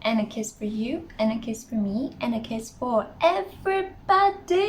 And a kiss for you, and a kiss for me, and a kiss for everybody.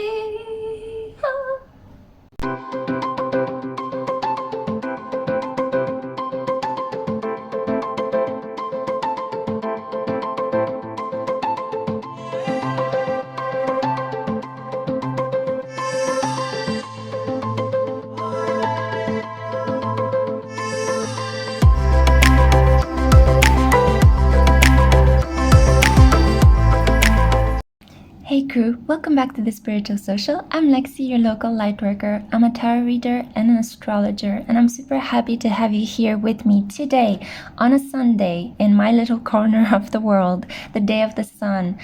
Hey crew, welcome back to the Spiritual Social. I'm Lexi, your local light worker. I'm a tarot reader and an astrologer, and I'm super happy to have you here with me today on a Sunday in my little corner of the world, the day of the sun.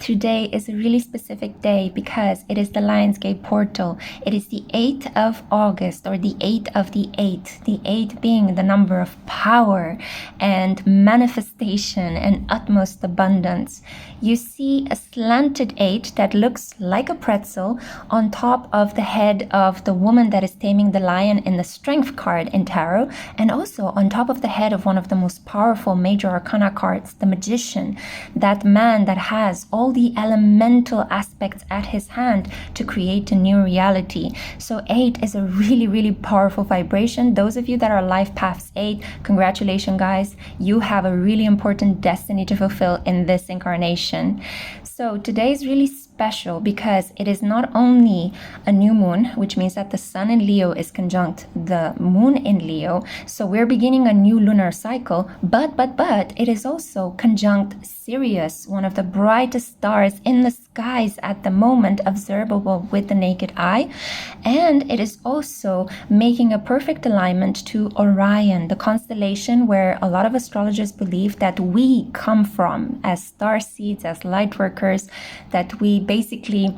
Today is a really specific day because it is the Lionsgate portal. It is the 8th of August, or the 8th of the 8th, the 8 being the number of power and manifestation and utmost abundance. You see a slanted 8 that looks like a pretzel on top of the head of the woman that is taming the lion in the Strength card in tarot, and also on top of the head of one of the most powerful major arcana cards, the Magician, that man that has all the elemental aspects at his hand to create a new reality. So 8 is a really powerful vibration. Those of you that are life paths 8, congratulations guys, you have a really important destiny to fulfill in this incarnation. So today is really special because it is not only a new moon, which means that the sun in Leo is conjunct the moon in Leo, so we're beginning a new lunar cycle, but it is also conjunct Sirius, one of the brightest stars in the skies at the moment, observable with the naked eye, and it is also making a perfect alignment to Orion, the constellation where a lot of astrologers believe that we come from as star seeds, as light workers, that we basically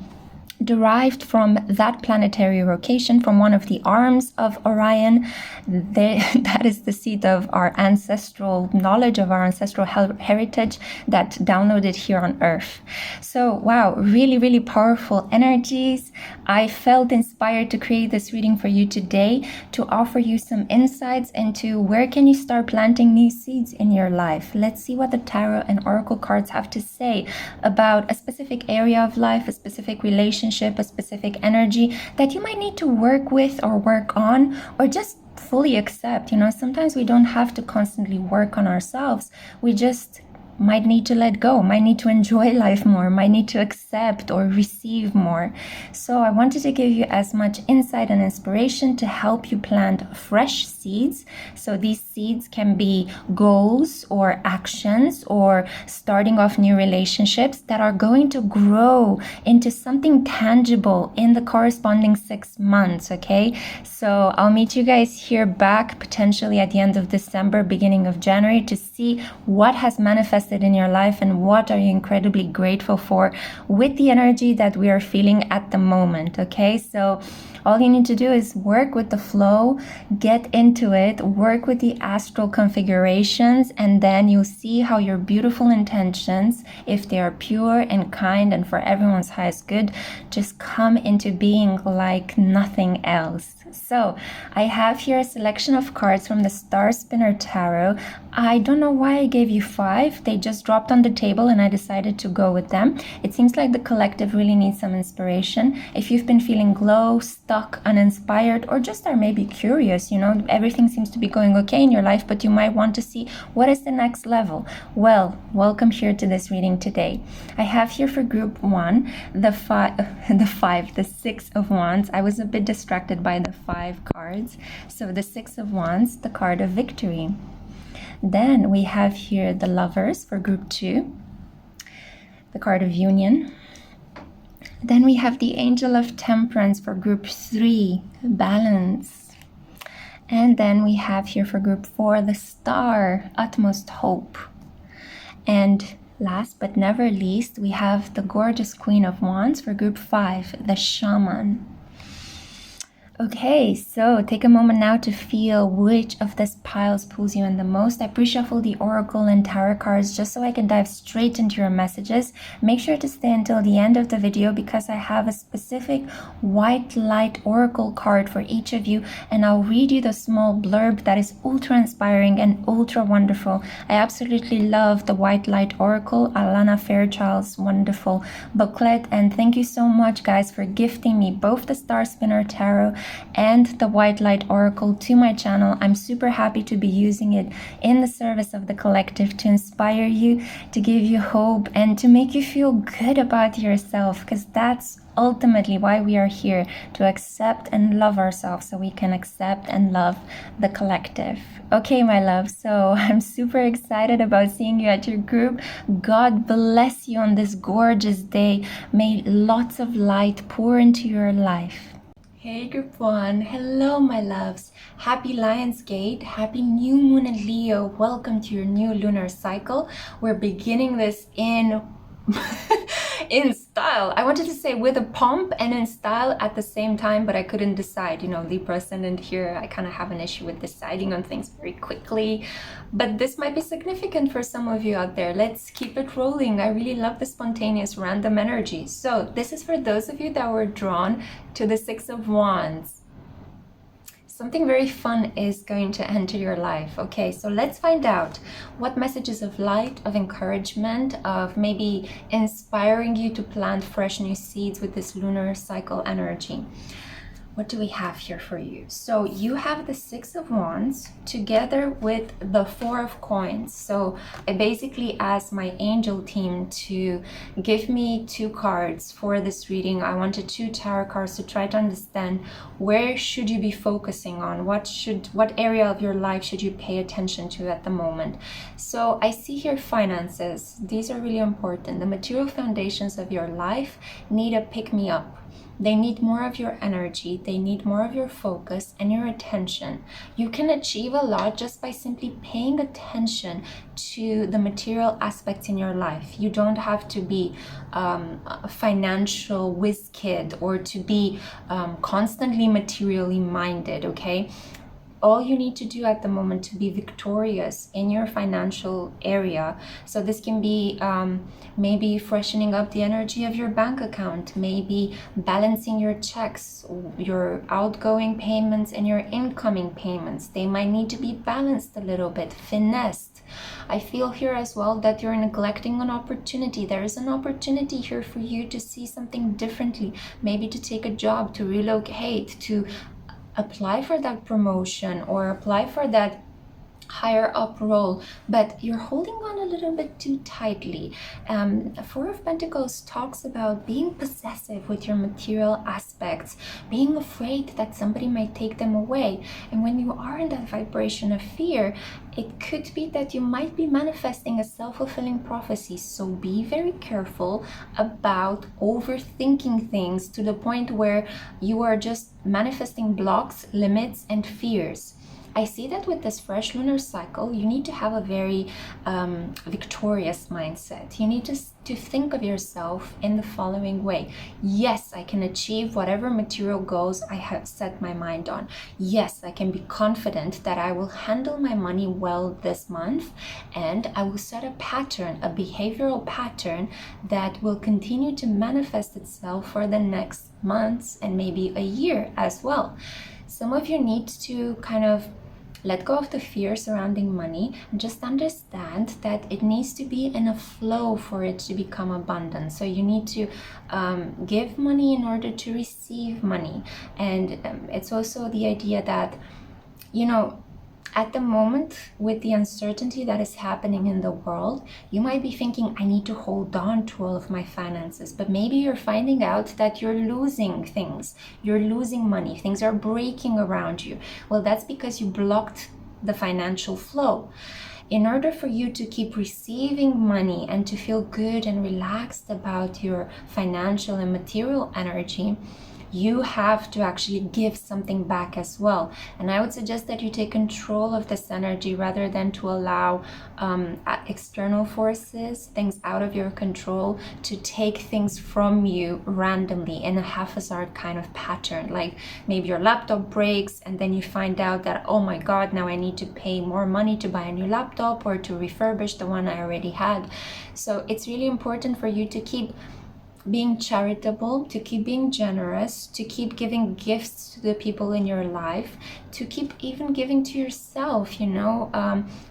derived from that planetary rotation, from one of the arms of Orion. That is the seat of our ancestral knowledge, of our ancestral heritage that downloaded here on Earth. So wow, really powerful energies. I felt inspired to create this reading for you today to offer you some insights into where can you start planting new seeds in your life. Let's see what the tarot and oracle cards have to say about a specific area of life, a specific relationship, a specific energy that you might need to work with or work on, or just fully accept. You know, sometimes we don't have to constantly work on ourselves. We just might need to let go, might need to enjoy life more, might need to accept or receive more. So I wanted to give you as much insight and inspiration to help you plant fresh seeds. So these seeds can be goals or actions or starting off new relationships that are going to grow into something tangible in the corresponding 6 months, okay? So I'll meet you guys here back potentially at the end of December, beginning of January, to see what has manifested in your life and what are you incredibly grateful for with the energy that we are feeling at the moment, okay? So all you need to do is work with the flow, get into it, work with the astral configurations, and then you'll see how your beautiful intentions, if they are pure and kind and for everyone's highest good, just come into being like nothing else. So I have here a selection of cards from the Star Spinner Tarot. I don't know why I gave you 5. They just dropped on the table and I decided to go with them. It seems like the collective really needs some inspiration. If you've been feeling low, stuck, uninspired, or just are maybe curious, you know, everything seems to be going okay in your life, but you might want to see what is the next level. Well, welcome here to this reading today. I have here for group 1 the 6 of Wands. I was a bit distracted by the 5 cards. So the 6 of Wands, the card of victory. Then we have here the Lovers for group 2, the card of union. Then we have the Angel of Temperance for group 3, balance. And then we have here for group 4 the Star, utmost hope. And last but never least, we have the gorgeous Queen of Wands for group 5, the Shaman. Okay, so take a moment now to feel which of these piles pulls you in the most. I pre-shuffle the oracle and tarot cards just so I can dive straight into your messages. Make sure to stay until the end of the video because I have a specific white light oracle card for each of you, and I'll read you the small blurb that is ultra inspiring and ultra wonderful. I absolutely love the white light oracle, Alana Fairchild's wonderful booklet, and thank you so much guys for gifting me both the Star Spinner Tarot and the White Light Oracle to my channel. I'm super happy to be using it in the service of the collective to inspire you, to give you hope, and to make you feel good about yourself, because that's ultimately why we are here, to accept and love ourselves so we can accept and love the collective. Okay, my love, so I'm super excited about seeing you at your group. God bless you on this gorgeous day. May lots of light pour into your life. Hey group one, hello my loves. Happy Lionsgate, happy new moon in Leo. Welcome to your new lunar cycle. We're beginning this in in style. I wanted to say with a pomp and in style at the same time, but I couldn't decide. You know, Libra ascendant here, I kind of have an issue with deciding on things very quickly, but this might be significant for some of you out there. Let's keep it rolling. I really love the spontaneous random energy. So this is for those of you that were drawn to the Six of Wands. Something very fun is going to enter your life. Okay, so let's find out what messages of light, of encouragement, of maybe inspiring you to plant fresh new seeds with this lunar cycle energy. What do we have here for you? So you have the Six of Wands together with the Four of Coins. So I basically asked my angel team to give me 2 cards for this reading. I wanted 2 tarot cards to try to understand where should you be focusing on, what area of your life should you pay attention to at the moment. So I see here finances. These are really important. The material foundations of your life need a pick-me-up. They need more of your energy, they need more of your focus and your attention. You can achieve a lot just by simply paying attention to the material aspects in your life. You don't have to be a financial whiz kid or to be constantly materially minded, okay? All you need to do at the moment to be victorious in your financial area. So this can be maybe freshening up the energy of your bank account, maybe balancing your checks, your outgoing payments and your incoming payments. They might need to be balanced a little bit, finessed. I feel here as well that you're neglecting an opportunity. There is an opportunity here for you to see something differently, maybe to take a job, to relocate, to apply for that promotion or apply for that higher up role, but you're holding on a little bit too tightly. Four of Pentacles talks about being possessive with your material aspects, being afraid that somebody might take them away. And when you are in that vibration of fear, it could be that you might be manifesting a self-fulfilling prophecy. So be very careful about overthinking things to the point where you are just manifesting blocks, limits, and fears. I see that with this fresh lunar cycle, you need to have a very victorious mindset. You need to think of yourself in the following way. Yes, I can achieve whatever material goals I have set my mind on. Yes, I can be confident that I will handle my money well this month, and I will set a pattern, a behavioral pattern that will continue to manifest itself for the next months and maybe a year as well. Some of you need to kind of let go of the fear surrounding money and just understand that it needs to be in a flow for it to become abundant. So you need to give money in order to receive money. And it's also the idea that, you know, at the moment, with the uncertainty that is happening in the world, you might be thinking, I need to hold on to all of my finances. But maybe you're finding out that you're losing things. You're losing money. Things are breaking around you. Well, that's because you blocked the financial flow. In order for you to keep receiving money and to feel good and relaxed about your financial and material energy, you have to actually give something back as well. And I would suggest that you take control of this energy rather than to allow external forces, things out of your control, to take things from you randomly in a haphazard kind of pattern. Like maybe your laptop breaks and then you find out that, oh my god, now I need to pay more money to buy a new laptop or to refurbish the one I already had. So it's really important for you to keep being charitable, to keep being generous, to keep giving gifts to the people in your life, to keep even giving to yourself, you know.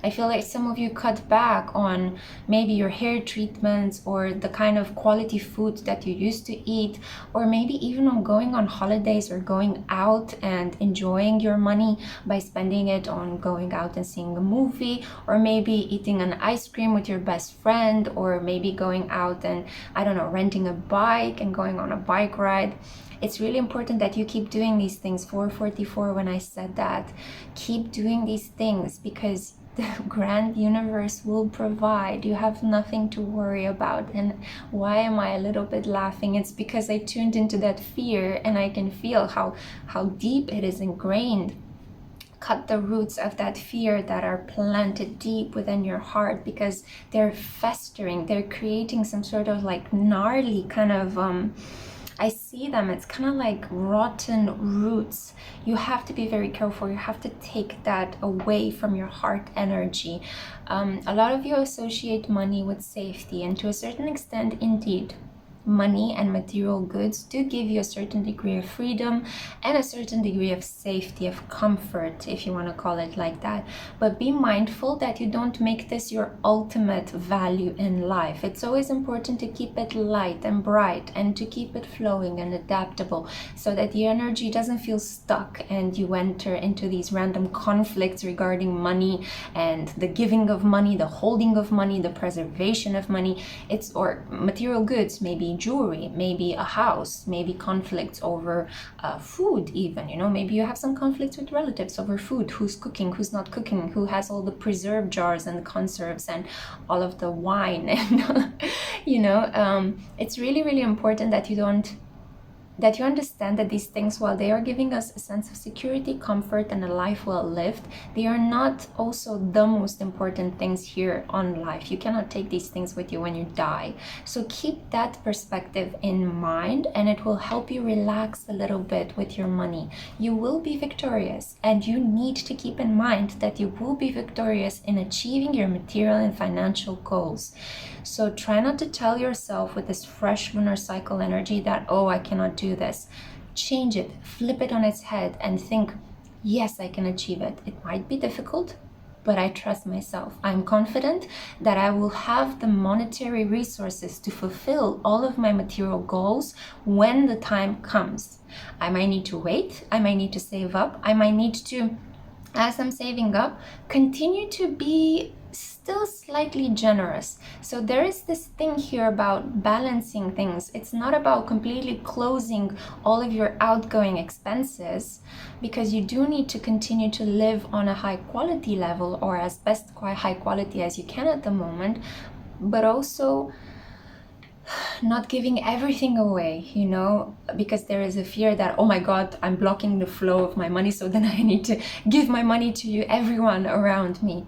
I feel like some of you cut back on maybe your hair treatments or the kind of quality food that you used to eat, or maybe even on going on holidays or going out and enjoying your money by spending it on going out and seeing a movie, or maybe eating an ice cream with your best friend, or maybe going out and, I don't know, renting a bike and going on a bike ride. It's really important that you keep doing these things. 444, when I said that, keep doing these things because the grand universe will provide. You have nothing to worry about. And why am I a little bit laughing? It's because I tuned into that fear and I can feel how deep it is ingrained. Cut the roots of that fear that are planted deep within your heart, because they're festering, they're creating some sort of like gnarly kind of I see them, it's kind of like rotten roots. You have to be very careful. You have to take that away from your heart energy. A lot of you associate money with safety, and to a certain extent, indeed, money and material goods do give you a certain degree of freedom and a certain degree of safety, of comfort, if you want to call it like that. But be mindful that you don't make this your ultimate value in life. It's always important to keep it light and bright and to keep it flowing and adaptable, so that the energy doesn't feel stuck and you enter into these random conflicts regarding money and the giving of money, the holding of money, the preservation of money. Or material goods, maybe jewelry, maybe a house, maybe conflicts over food even, you know, maybe you have some conflicts with relatives over food, who's cooking, who's not cooking, who has all the preserve jars and the conserves and all of the wine and you know, it's really, really important that you understand that these things, while they are giving us a sense of security, comfort, and a life well lived, they are not also the most important things here on life. You cannot take these things with you when you die. So keep that perspective in mind, and it will help you relax a little bit with your money. You will be victorious, and you need to keep in mind that you will be victorious in achieving your material and financial goals. So try not to tell yourself with this fresh lunar cycle energy that, oh, I cannot do this. Change it, flip it on its head, and think, yes, I can achieve it. It might be difficult, but I trust myself. I'm confident that I will have the monetary resources to fulfill all of my material goals when the time comes. I might need to wait, I might need to save up, I might need to, as I'm saving up, continue to be still slightly generous. So there is this thing here about balancing things. It's not about completely closing all of your outgoing expenses, because you do need to continue to live on a high quality level, or as best quite high quality as you can at the moment, but also not giving everything away, you know, because there is a fear that, oh my god, I'm blocking the flow of my money, so then I need to give my money to you, everyone around me.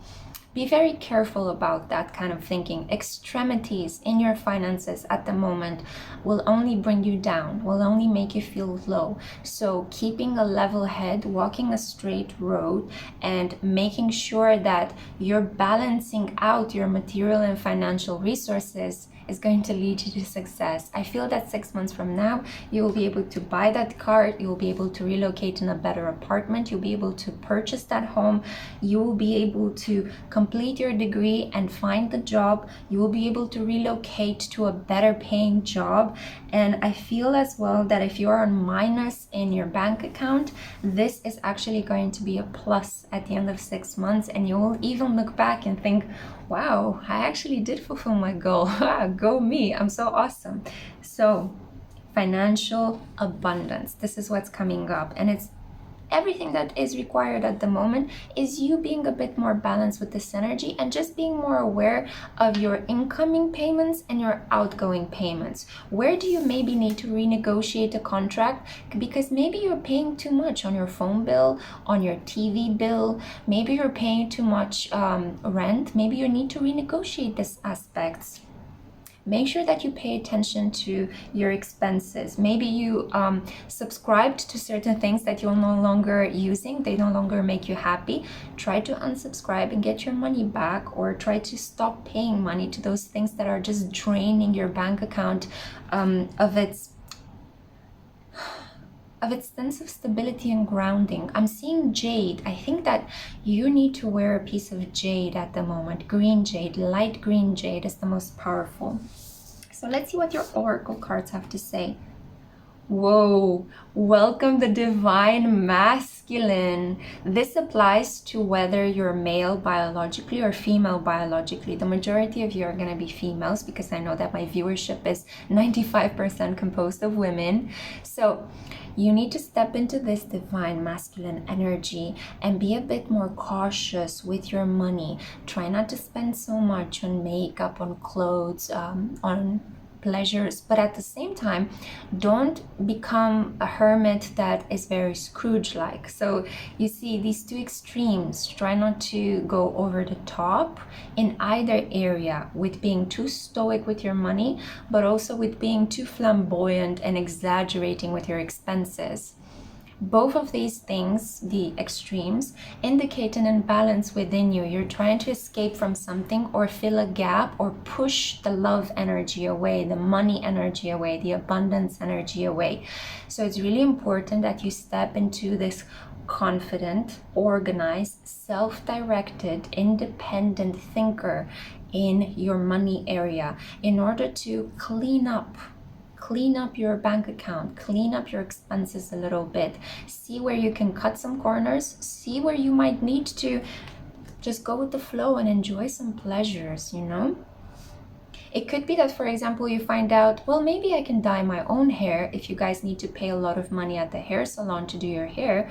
Be very careful about that kind of thinking. Extremities in your finances at the moment will only bring you down, will only make you feel low. So keeping a level head, walking a straight road, and making sure that you're balancing out your material and financial resources is going to lead you to success. I feel that 6 months from now, you will be able to buy that car, you will be able to relocate in a better apartment, you'll be able to purchase that home, you will be able to complete your degree and find the job, you will be able to relocate to a better paying job. And I feel as well that if you are on minus in your bank account, this is actually going to be a plus at the end of 6 months, and you will even look back and think, wow, I actually did fulfill my goal. Go me, I'm so awesome. So financial abundance, this is what's coming up, and it's everything that is required at the moment is you being a bit more balanced with this energy and just being more aware of your incoming payments and your outgoing payments. Where do you maybe need to renegotiate a contract because maybe you're paying too much on your phone bill, on your TV bill, maybe you're paying too much rent, maybe you need to renegotiate these aspects. Make sure that you pay attention to your expenses. Maybe you subscribed to certain things that you're no longer using, they no longer make you happy. Try to unsubscribe and get your money back, or try to stop paying money to those things that are just draining your bank account of its sense of stability and grounding. I'm seeing jade. I think that you need to wear a piece of jade at the moment. Green jade, light green jade is the most powerful. So let's see what your oracle cards have to say. Whoa, welcome the divine masculine. This applies to whether you're male biologically or female biologically. The majority of you are going to be females because I know that my viewership is 95% composed of women. So you need to step into this divine masculine energy and be a bit more cautious with your money. Try not to spend so much on makeup, on clothes, on pleasures, but at the same time, don't become a hermit that is very Scrooge-like. So you see these two extremes. Try not to go over the top in either area with being too stoic with your money, but also with being too flamboyant and exaggerating with your expenses. Both of these things, the extremes, indicate an imbalance within you. You're trying to escape from something or fill a gap or push the love energy away, the money energy away, the abundance energy away. So it's really important that you step into this confident, organized, self-directed, independent thinker in your money area in order to clean up your bank account, clean up your expenses a little bit, see where you can cut some corners, see where you might need to just go with the flow and enjoy some pleasures, you know? It could be that, for example, you find out, well, maybe I can dye my own hair if you guys need to pay a lot of money at the hair salon to do your hair.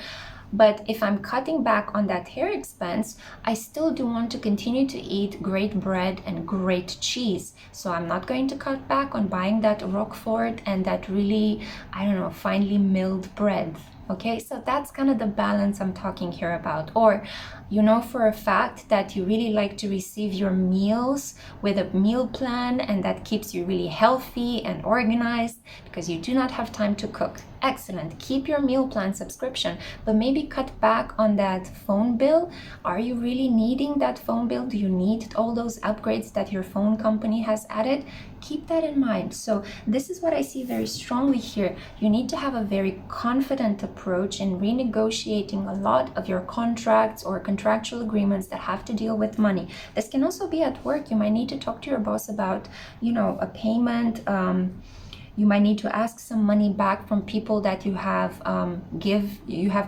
But if I'm cutting back on that hair expense, I still do want to continue to eat great bread and great cheese. So I'm not going to cut back on buying that Roquefort and that really, I don't know, finely milled bread. Okay, so that's kind of the balance I'm talking here about. Or you know for a fact that you really like to receive your meals with a meal plan, and that keeps you really healthy and organized because you do not have time to cook. Excellent. Keep your meal plan subscription, but maybe cut back on that phone bill. Are you really needing that phone bill? Do you need all those upgrades that your phone company has added? Keep that in mind. So this is what I see very strongly here. You need to have a very confident approach in renegotiating a lot of your contracts or contractual agreements that have to deal with money. This can also be at work. You might need to talk to your boss about, you know, a payment. You might need to ask some money back from people that you have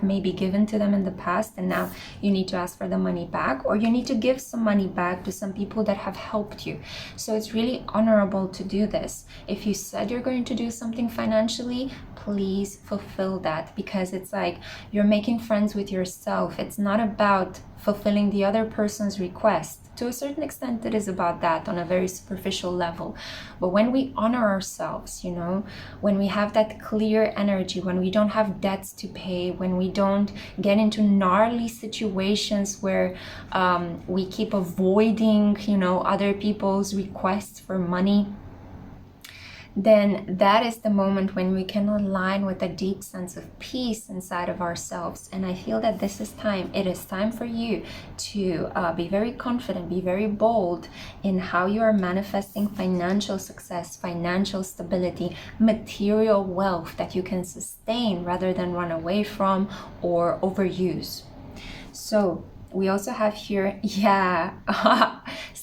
maybe given to them in the past, and now you need to ask for the money back, or you need to give some money back to some people that have helped you. So it's really honorable to do this. If you said you're going to do something financially, please fulfill that, because it's like you're making friends with yourself. It's not about fulfilling the other person's request. To a certain extent, it is about that on a very superficial level. But when we honor ourselves, you know, when we have that clear energy, when we don't have debts to pay, when we don't get into gnarly situations where we keep avoiding, you know, other people's requests for money, then that is the moment when we can align with a deep sense of peace inside of ourselves. And I feel that this is time. It is time for you to be very confident, be very bold in how you are manifesting financial success, financial stability, material wealth that you can sustain rather than run away from or overuse. So we also have here,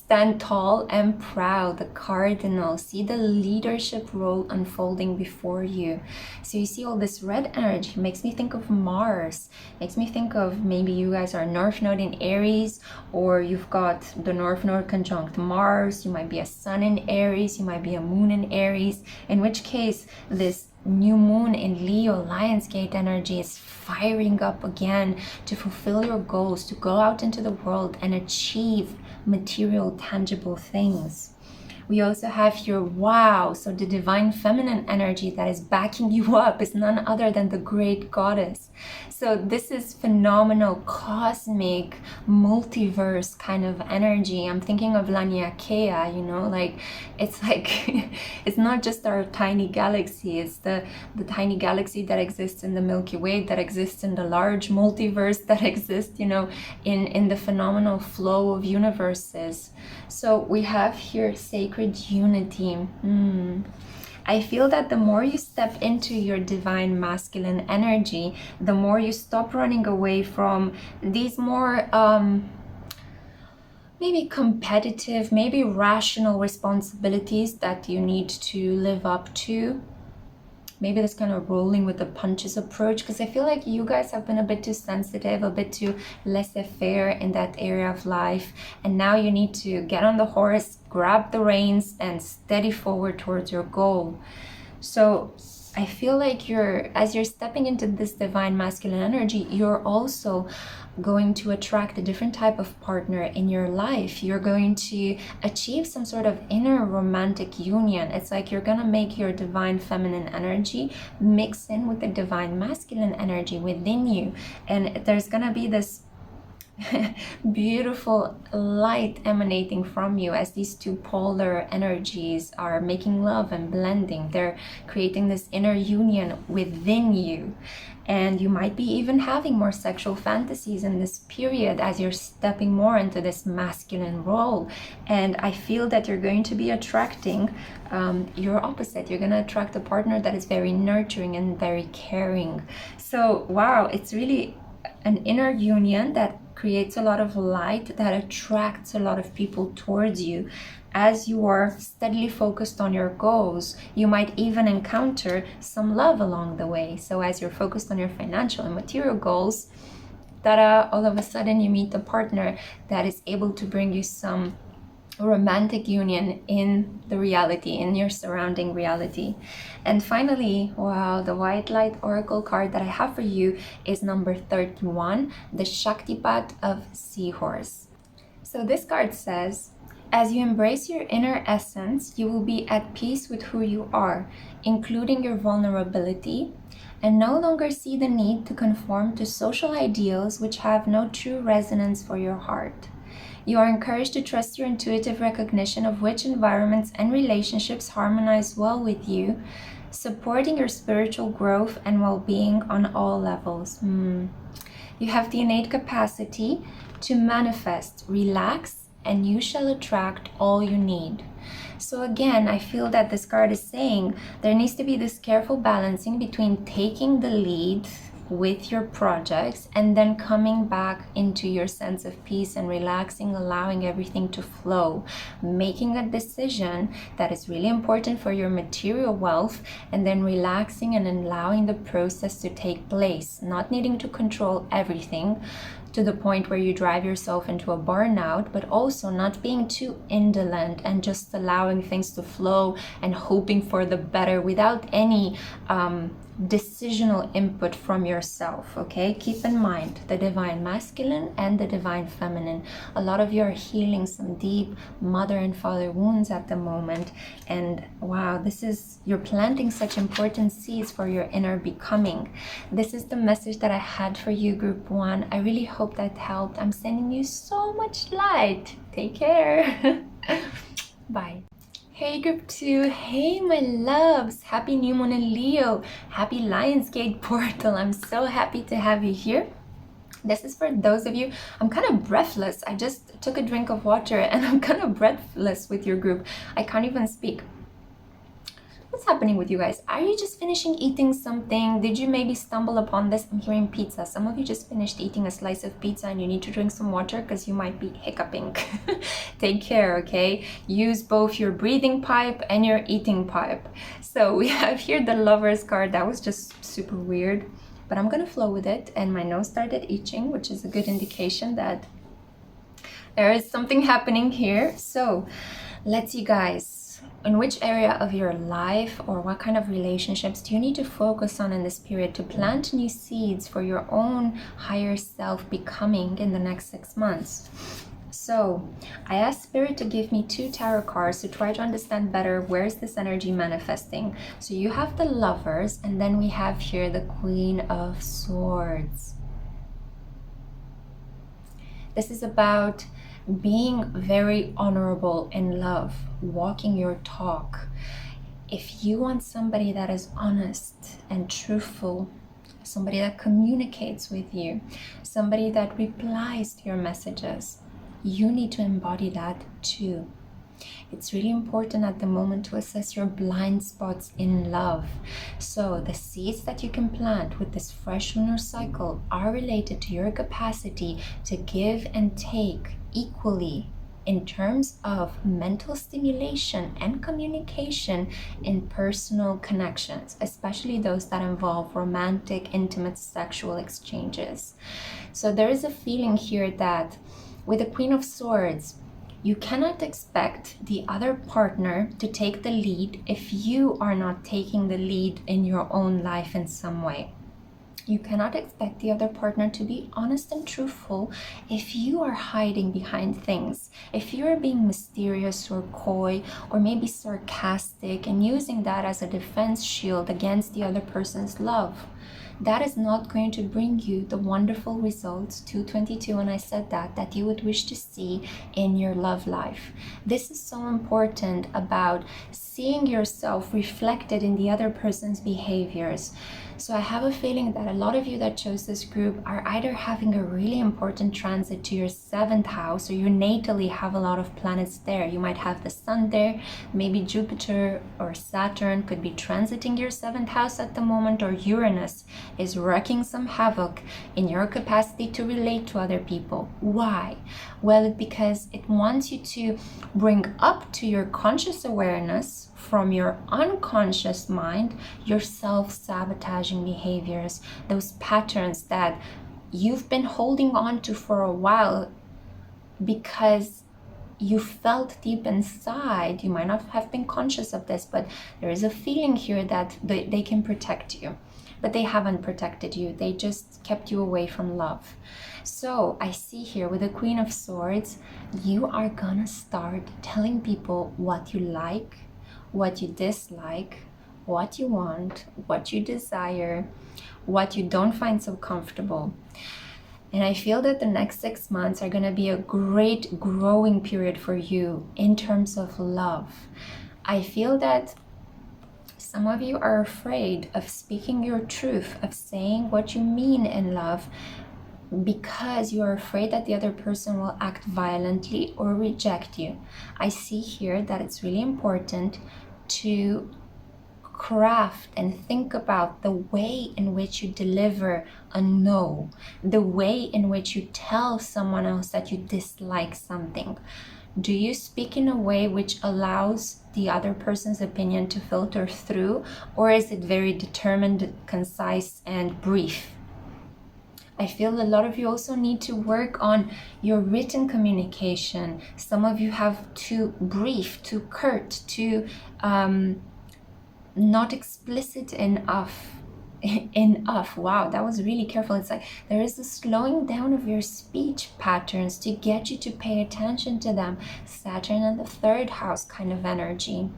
Stand tall and proud, the cardinal. See the leadership role unfolding before you. So you see all this red energy, makes me think of Mars, makes me think of maybe you guys are North Node in Aries, or you've got the North Node conjunct Mars, you might be a Sun in Aries, you might be a Moon in Aries, in which case this new moon in Leo, Lionsgate energy is firing up again to fulfill your goals, to go out into the world and achieve material, tangible things. We also have here, wow, so the divine feminine energy that is backing you up is none other than the great goddess. So this is phenomenal, cosmic, multiverse kind of energy. I'm thinking of Laniakea, you know, like, it's not just our tiny galaxy, it's the tiny galaxy that exists in the Milky Way, that exists in the large multiverse, that exists, you know, in the phenomenal flow of universes. So we have here sacred unity. I feel that the more you step into your divine masculine energy, the more you stop running away from these more maybe competitive, maybe rational responsibilities that you need to live up to. Maybe this kind of rolling with the punches approach, because I feel like you guys have been a bit too sensitive, a bit too laissez-faire in that area of life, and now you need to get on the horse, grab the reins, and steady forward towards your goal. So I feel like as you're stepping into this divine masculine energy, you're also going to attract a different type of partner in your life. You're going to achieve some sort of inner romantic union. It's like you're gonna make your divine feminine energy mix in with the divine masculine energy within you, and there's gonna be this beautiful light emanating from you as these two polar energies are making love and blending. They're creating this inner union within you, and you might be even having more sexual fantasies in this period as you're stepping more into this masculine role. And I feel that you're going to be attracting your opposite. You're going to attract a partner that is very nurturing and very caring. So wow, it's really an inner union that creates a lot of light, that attracts a lot of people towards you. As you are steadily focused on your goals, you might even encounter some love along the way. So as you're focused on your financial and material goals, all of a sudden you meet a partner that is able to bring you some romantic union in the reality, in your surrounding reality. And finally, wow, the white light oracle card that I have for you is number 31, the Shaktipat of Seahorse. So this card says, as you embrace your inner essence, you will be at peace with who you are, including your vulnerability, and no longer see the need to conform to social ideals which have no true resonance for your heart. You are encouraged to trust your intuitive recognition of which environments and relationships harmonize well with you, supporting your spiritual growth and well-being on all levels. You have the innate capacity to manifest, relax, and you shall attract all you need. So again, I feel that this card is saying there needs to be this careful balancing between taking the lead with your projects and then coming back into your sense of peace and relaxing, allowing everything to flow, making a decision that is really important for your material wealth, and then relaxing and allowing the process to take place, not needing to control everything to the point where you drive yourself into a burnout, but also not being too indolent and just allowing things to flow and hoping for the better without any decisional input from yourself. Okay, keep in mind the divine masculine and the divine feminine. A lot of you are healing some deep mother and father wounds at the moment, and wow, you're planting such important seeds for your inner becoming. This is the message that I had for you, group 1. I really hope that helped. I'm sending you so much light. Take care. Bye. Hey group 2, hey my loves, happy new moon in Leo, happy Lionsgate portal. I'm so happy to have you here. This is for those of you, I'm kind of breathless. I just took a drink of water and I'm kind of breathless with your group. I can't even speak. What's happening with you guys? Are you just finishing eating something? Did you maybe stumble upon this? I'm hearing pizza. Some of you just finished eating a slice of pizza and you need to drink some water because you might be hiccuping. Take care, okay? Use both your breathing pipe and your eating pipe. So we have here the Lovers card. That was just super weird, but I'm gonna flow with it. And my nose started itching, which is a good indication that there is something happening here. So let's see, guys. In which area of your life or what kind of relationships do you need to focus on in this period to plant new seeds for your own higher self becoming in the next 6 months? So I asked Spirit to give me 2 tarot cards to try to understand better where's this energy manifesting. So you have the Lovers, and then we have here the Queen of Swords. This is about being very honorable in love, walking your talk. If you want somebody that is honest and truthful, somebody that communicates with you, somebody that replies to your messages, you need to embody that too. It's really important at the moment to assess your blind spots in love. So the seeds that you can plant with this fresh lunar cycle are related to your capacity to give and take equally in terms of mental stimulation and communication in personal connections, especially those that involve romantic, intimate, sexual exchanges. So there is a feeling here that with the Queen of Swords, you cannot expect the other partner to take the lead if you are not taking the lead in your own life in some way. You cannot expect the other partner to be honest and truthful if you are hiding behind things, if you're being mysterious or coy or maybe sarcastic and using that as a defense shield against the other person's love. That is not going to bring you the wonderful results, 222, and I said that you would wish to see in your love life. This is so important about seeing yourself reflected in the other person's behaviors. So I have a feeling that a lot of you that chose this group are either having a really important transit to your 7th house, or you natally have a lot of planets there. You might have the Sun there, maybe Jupiter or Saturn could be transiting your 7th house at the moment, or Uranus is wreaking some havoc in your capacity to relate to other people. Why? Well, because it wants you to bring up to your conscious awareness from your unconscious mind your self-sabotaging behaviors, those patterns that you've been holding on to for a while because you felt deep inside. You might not have been conscious of this, but there is a feeling here that they can protect you, but they haven't protected you. They just kept you away from love. So I see here with the Queen of Swords, you are gonna start telling people what you like, what you dislike, what you want, what you desire, what you don't find so comfortable. And I feel that the next 6 months are going to be a great growing period for you in terms of love. I feel that some of you are afraid of speaking your truth, of saying what you mean in love, because you are afraid that the other person will act violently or reject you. I see here that it's really important to craft and think about the way in which you deliver a no, the way in which you tell someone else that you dislike something. Do you speak in a way which allows the other person's opinion to filter through, or is it very determined, concise, and brief? I feel a lot of you also need to work on your written communication. Some of you have too brief, too curt, too not explicit enough. Wow, that was really careful. It's like there is a slowing down of your speech patterns to get you to pay attention to them. Saturn in the 3rd house kind of energy.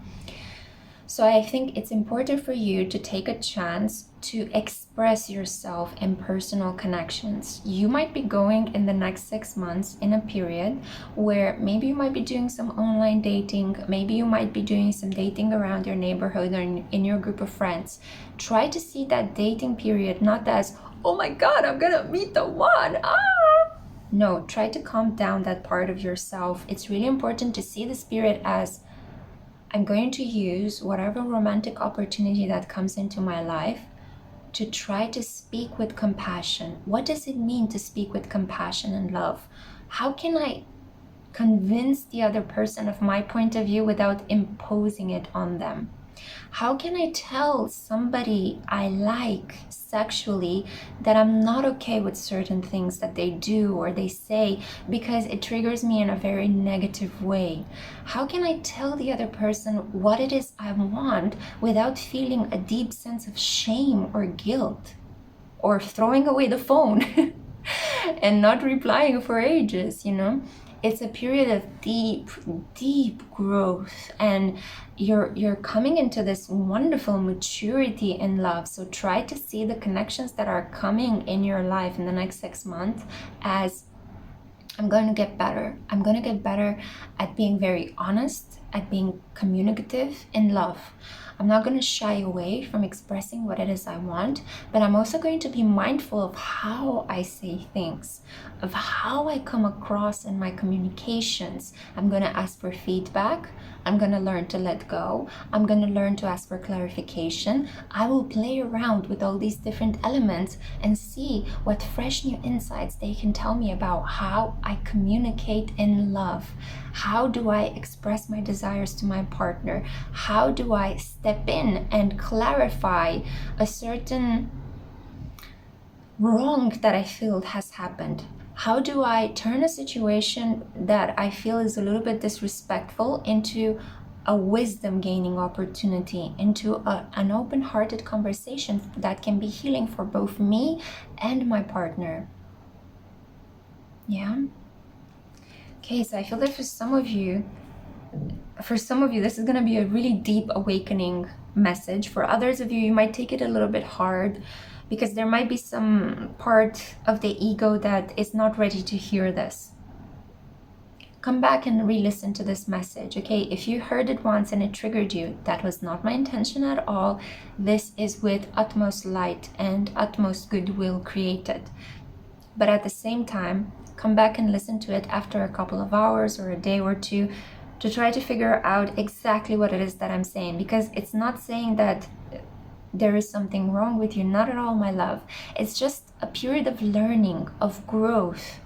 So I think it's important for you to take a chance to express yourself in personal connections. You might be going in the next 6 months in a period where maybe you might be doing some online dating, maybe you might be doing some dating around your neighborhood or in your group of friends. Try to see that dating period not as, oh my God, I'm gonna meet the one. No, try to calm down that part of yourself. It's really important to see the spirit as, I'm going to use whatever romantic opportunity that comes into my life to try to speak with compassion. What does it mean to speak with compassion and love? How can I convince the other person of my point of view without imposing it on them? How can I tell somebody I like sexually that I'm not okay with certain things that they do or they say because it triggers me in a very negative way? How can I tell the other person what it is I want without feeling a deep sense of shame or guilt or throwing away the phone and not replying for ages, you know? It's a period of deep growth, and you're coming into this wonderful maturity in love. So try to see the connections that are coming in your life in the next 6 months as I'm going to get better. I'm going to get better at being very honest, at being communicative in love. I'm not going to shy away from expressing what it is I want, but I'm also going to be mindful of how I say things, of how I come across in my communications. I'm going to ask for feedback. I'm going to learn to let go. I'm going to learn to ask for clarification. I will play around with all these different elements and see what fresh new insights they can tell me about how I communicate in love. How do I express my desires to my partner? How do I step in and clarify a certain wrong that I feel has happened? How do I turn a situation that I feel is a little bit disrespectful into a wisdom gaining opportunity, into an open-hearted conversation that can be healing for both me and my partner? Yeah. Okay, so I feel that for some of you, this is going to be a really deep awakening message. For others of you, you might take it a little bit hard because there might be some part of the ego that is not ready to hear this. Come back and re-listen to this message, okay? If you heard it once and it triggered you, that was not my intention at all. This is with utmost light and utmost goodwill created. But at the same time, come back and listen to it after a couple of hours or a day or two to try to figure out exactly what it is that I'm saying, because it's not saying that there is something wrong with you. Not at all, my love. It's just a period of learning, of growth.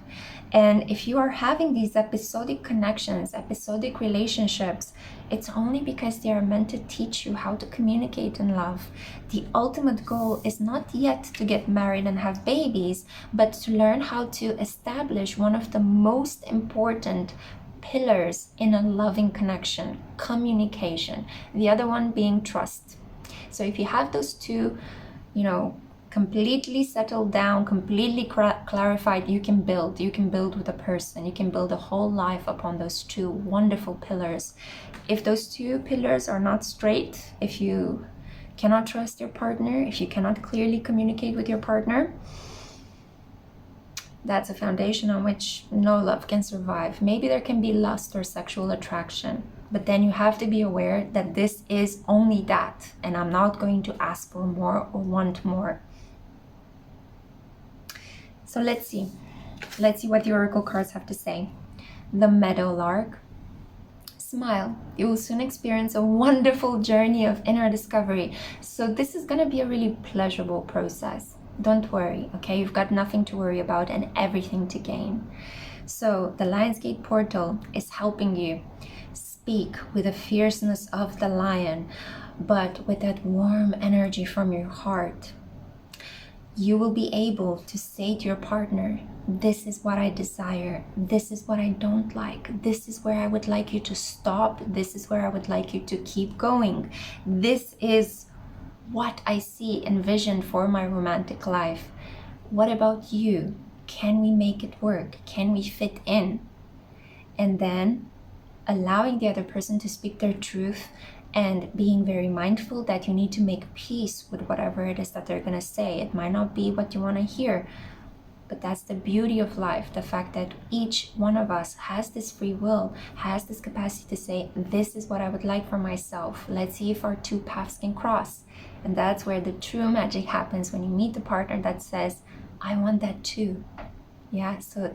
And if you are having these episodic connections, episodic relationships, it's only because they are meant to teach you how to communicate in love. The ultimate goal is not yet to get married and have babies, but to learn how to establish one of the most important pillars in a loving connection: communication. The other one being trust. So if you have those two, completely settled down, completely clarified, you can build with a person. You can build a whole life upon those two wonderful pillars. If those two pillars are not straight, if you cannot trust your partner, if you cannot clearly communicate with your partner, that's a foundation on which no love can survive. Maybe there can be lust or sexual attraction, but then you have to be aware that this is only that, and I'm not going to ask for more or want more. So let's see what the oracle cards have to say. The meadowlark. Smile. You will soon experience a wonderful journey of inner discovery. So this is going to be a really pleasurable process. Don't worry, okay? You've got nothing to worry about and everything to gain. So the Lionsgate portal is helping you speak with the fierceness of the lion, but with that warm energy from your heart. You will be able to say to your partner, this is what I desire, this is what I don't like, this is where I would like you to stop, this is where I would like you to keep going, this is what I see envisioned for my romantic life. What about you? Can we make it work? Can we fit in? And then allowing the other person to speak their truth and being very mindful that you need to make peace with whatever it is that they're going to say. It might not be what you want to hear, but that's the beauty of life, the fact that each one of us has this free will, has this capacity to say, this is what I would like for myself. Let's see if our two paths can cross. And that's where the true magic happens, when you meet the partner that says, I want that too. Yeah, so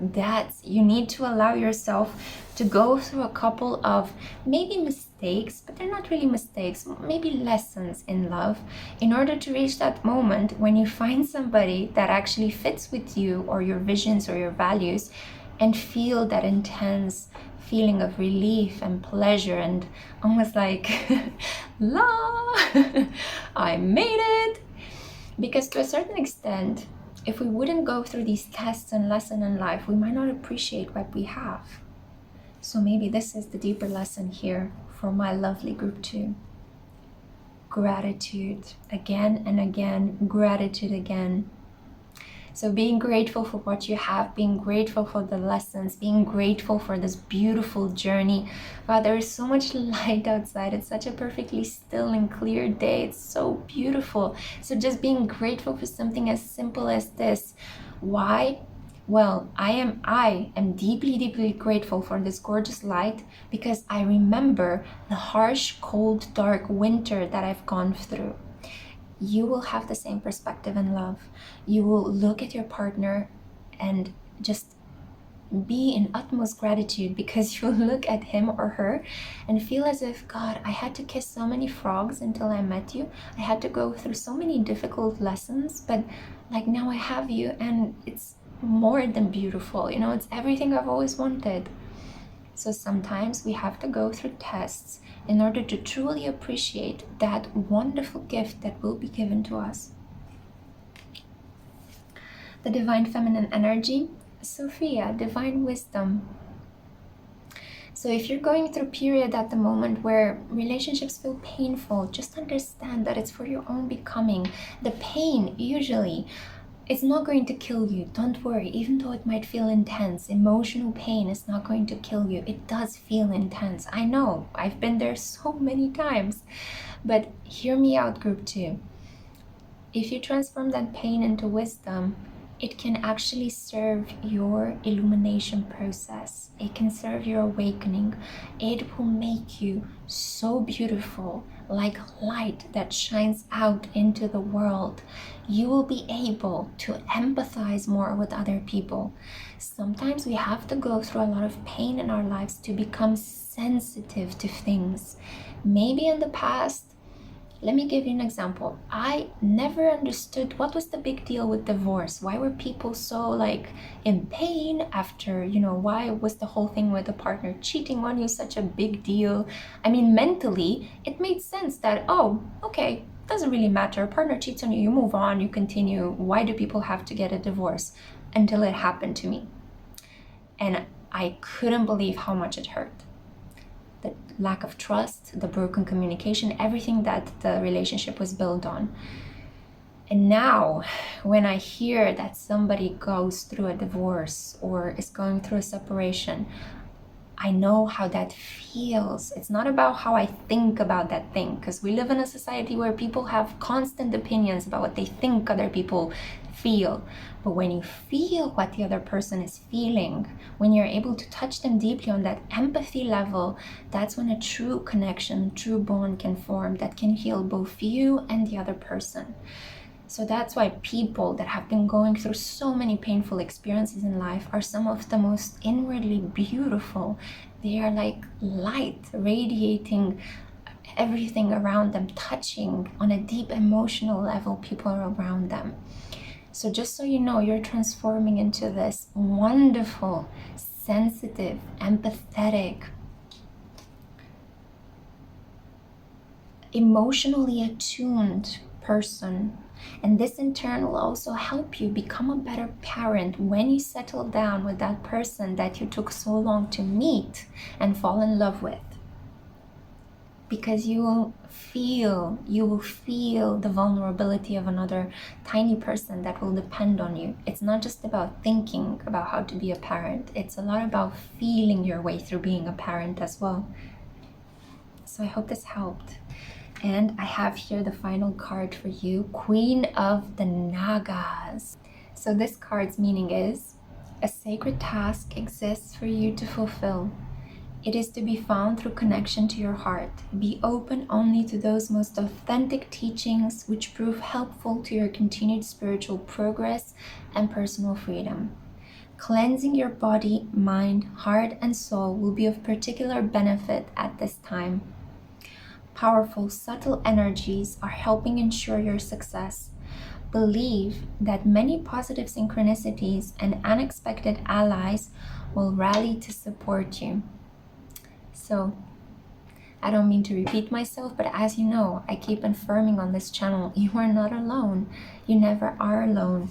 you need to allow yourself to go through a couple of maybe mistakes, but they're not really mistakes, maybe lessons in love, in order to reach that moment when you find somebody that actually fits with you or your visions or your values, and feel that intense feeling of relief and pleasure and almost like, la, I made it. Because to a certain extent, if we wouldn't go through these tests and lessons in life, we might not appreciate what we have. So maybe this is the deeper lesson here for my lovely group 2. Gratitude again and again, gratitude again. So being grateful for what you have, being grateful for the lessons, being grateful for this beautiful journey. Wow, there is so much light outside. It's such a perfectly still and clear day. It's so beautiful. So just being grateful for something as simple as this. Why? Well, I am deeply, deeply grateful for this gorgeous light because I remember the harsh, cold, dark winter that I've gone through. You will have the same perspective in love. You will look at your partner and just be in utmost gratitude because you look at him or her and feel as if, God, I had to kiss so many frogs until I met you. I had to go through so many difficult lessons, but like now I have you and it's more than beautiful. You know, it's everything I've always wanted. So sometimes we have to go through tests in order to truly appreciate that wonderful gift that will be given to us. The divine feminine energy, Sophia, divine wisdom. So if you're going through a period at the moment where relationships feel painful, just understand that it's for your own becoming. The pain usually, it's not going to kill you. Don't worry, even though it might feel intense. Emotional pain is not going to kill you. It does feel intense. I know, I've been there so many times. But hear me out, group 2. If you transform that pain into wisdom, it can actually serve your illumination process. It can serve your awakening. It will make you so beautiful, like light that shines out into the world. You will be able to empathize more with other people. Sometimes we have to go through a lot of pain in our lives to become sensitive to things. Maybe in the past, let me give you an example. I never understood what was the big deal with divorce. Why were people so like in pain after, why was the whole thing with the partner cheating on you such a big deal? I mean, mentally, it made sense that, oh, okay, doesn't really matter. A partner cheats on you, you move on, you continue. Why do people have to get a divorce? Until it happened to me. And I couldn't believe how much it hurt. The lack of trust, the broken communication, everything that the relationship was built on. And now, when I hear that somebody goes through a divorce or is going through a separation, I know how that feels. It's not about how I think about that thing, because we live in a society where people have constant opinions about what they think other people feel. But when you feel what the other person is feeling, when you're able to touch them deeply on that empathy level, that's when a true connection, true bond can form that can heal both you and the other person. So that's why people that have been going through so many painful experiences in life are some of the most inwardly beautiful. They are like light radiating everything around them, touching on a deep emotional level people around them. So just so you know, you're transforming into this wonderful, sensitive, empathetic, emotionally attuned person. And this in turn will also help you become a better parent when you settle down with that person that you took so long to meet and fall in love with. Because you will feel the vulnerability of another tiny person that will depend on you. It's not just about thinking about how to be a parent. It's a lot about feeling your way through being a parent as well. So I hope this helped. And I have here the final card for you, Queen of the Nagas. So this card's meaning is, a sacred task exists for you to fulfill. It is to be found through connection to your heart. Be open only to those most authentic teachings which prove helpful to your continued spiritual progress and personal freedom. Cleansing your body, mind, heart, and soul will be of particular benefit at this time. Powerful, subtle energies are helping ensure your success. Believe that many positive synchronicities and unexpected allies will rally to support you. So, I don't mean to repeat myself, but as you know, I keep affirming on this channel, you are not alone. You never are alone.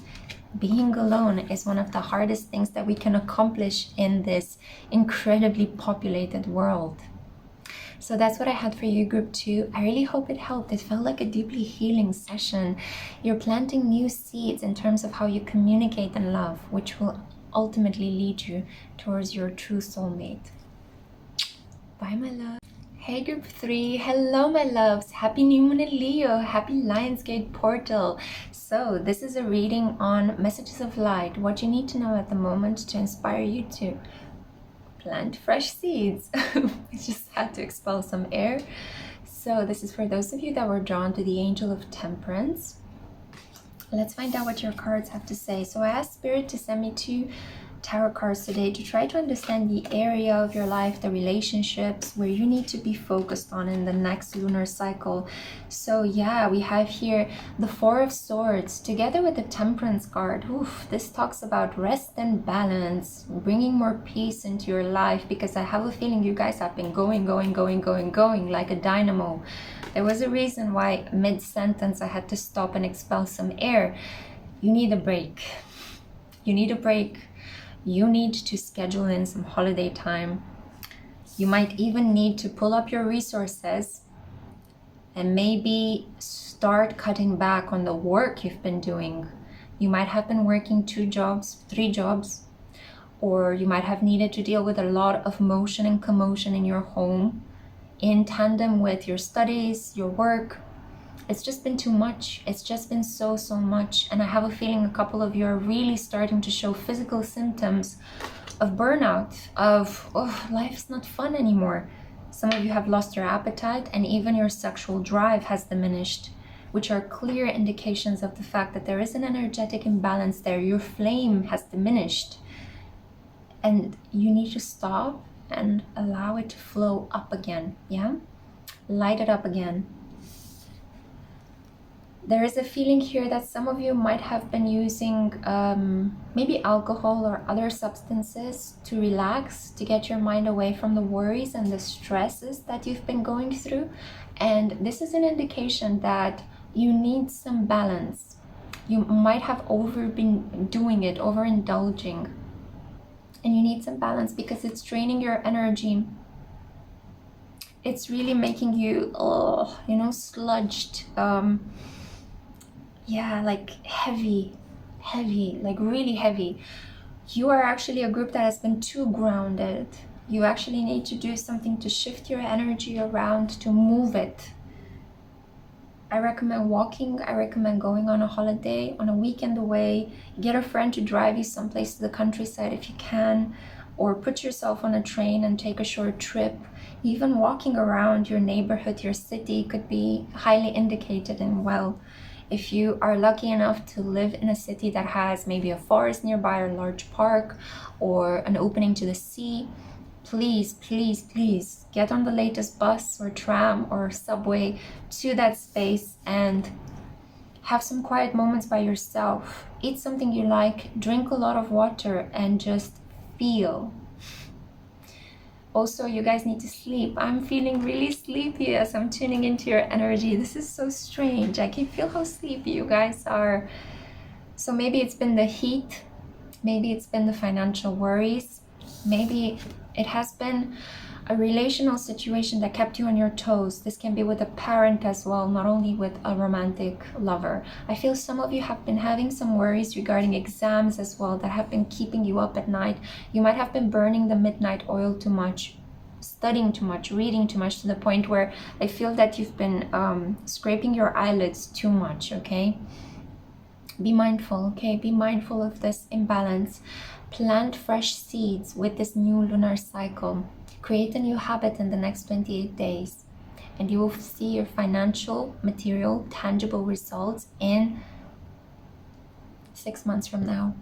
Being alone is one of the hardest things that we can accomplish in this incredibly populated world. So that's what I had for you, group 2. I really hope it helped. It felt like a deeply healing session. You're planting new seeds in terms of how you communicate and love, which will ultimately lead you towards your true soulmate. Bye, my love. Hey, group 3. Hello, my loves. Happy new moon in Leo. Happy Lionsgate portal. So this is a reading on messages of light, what you need to know at the moment to inspire you to plant fresh seeds. I just had to expel some air. So this is for those of you that were drawn to the Angel of Temperance. Let's find out what your cards have to say. So I asked Spirit to send me 2 tarot cards today to try to understand the area of your life, the relationships where you need to be focused on in the next lunar cycle. So yeah, we have here the 4 of Swords together with the Temperance card. Oof, this talks about rest and balance, bringing more peace into your life, because I have a feeling you guys have been going like a dynamo. There was a reason why mid-sentence I had to stop and expel some air. You need a break. You need a break. You need to schedule in some holiday time. You might even need to pull up your resources and maybe start cutting back on the work you've been doing. You might have been working 2 jobs, 3 jobs, or you might have needed to deal with a lot of motion and commotion in your home in tandem with your studies, your work. It's just been too much. It's just been so much. And I have a feeling a couple of you are really starting to show physical symptoms of burnout, of, oh, life's not fun anymore. Some of you have lost your appetite, and even your sexual drive has diminished, which are clear indications of the fact that there is an energetic imbalance there. Your flame has diminished, and you need to stop and allow it to flow up again. Yeah, light it up again. There is a feeling here that some of you might have been using maybe alcohol or other substances to relax, to get your mind away from the worries and the stresses that you've been going through. And this is an indication that you need some balance. You might have been doing it, overindulging. And you need some balance because it's draining your energy. It's really making you, sludged. Yeah, like heavy, like really heavy. You are actually a group that has been too grounded. You actually need to do something to shift your energy around, to move it. I recommend walking. I recommend going on a holiday, on a weekend away. Get a friend to drive you someplace to the countryside if you can, or put yourself on a train and take a short trip. Even walking around your neighborhood, your city could be highly indicated and well. If you are lucky enough to live in a city that has maybe a forest nearby or a large park or an opening to the sea, please get on the latest bus or tram or subway to that space and have some quiet moments by yourself. Eat something you like, drink a lot of water, and just feel. Also, you guys need to sleep. I'm feeling really sleepy as I'm tuning into your energy. This is so strange. I can feel how sleepy you guys are. So maybe it's been the heat. Maybe it's been the financial worries. Maybe it has been a relational situation that kept you on your toes. This can be with a parent as well, not only with a romantic lover. I feel some of you have been having some worries regarding exams as well that have been keeping you up at night. You might have been burning the midnight oil too much, studying too much, reading too much, to the point where I feel that you've been scraping your eyelids too much, okay? Be mindful, okay? Be mindful of this imbalance. Plant fresh seeds with this new lunar cycle. Create a new habit in the next 28 days, and you will see your financial, material, tangible results in 6 months from now.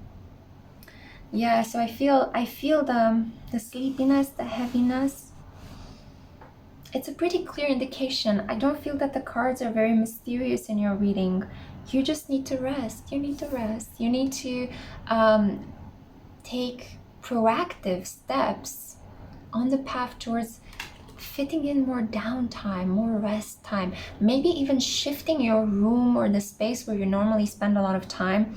Yeah, so I feel the sleepiness, the heaviness. It's a pretty clear indication. I don't feel that the cards are very mysterious in your reading. You just need to rest. You need to rest. You need to take proactive steps on the path towards fitting in more downtime, more rest time, maybe even shifting your room or the space where you normally spend a lot of time,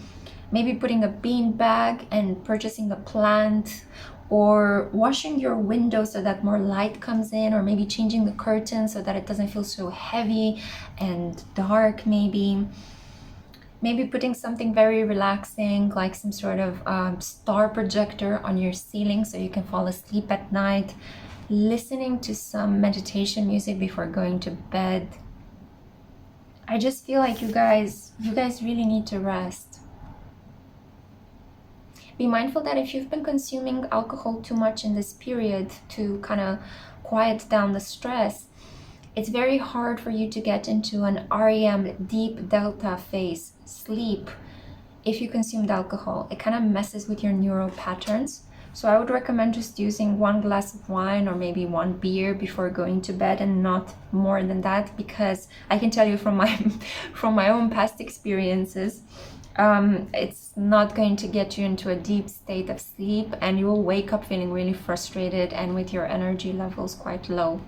maybe putting a bean bag and purchasing a plant, or washing your window so that more light comes in, or maybe changing the curtain so that it doesn't feel so heavy and dark. Maybe putting something very relaxing like some sort of star projector on your ceiling so you can fall asleep at night, listening to some meditation music before going to bed. I just feel like you guys really need to rest. Be mindful that if you've been consuming alcohol too much in this period to kind of quiet down the stress, it's very hard for you to get into an REM deep delta phase, sleep, if you consumed alcohol. It kind of messes with your neural patterns. So I would recommend just using 1 glass of wine or maybe 1 beer before going to bed, and not more than that, because I can tell you from my own past experiences, it's not going to get you into a deep state of sleep, and you will wake up feeling really frustrated and with your energy levels quite low.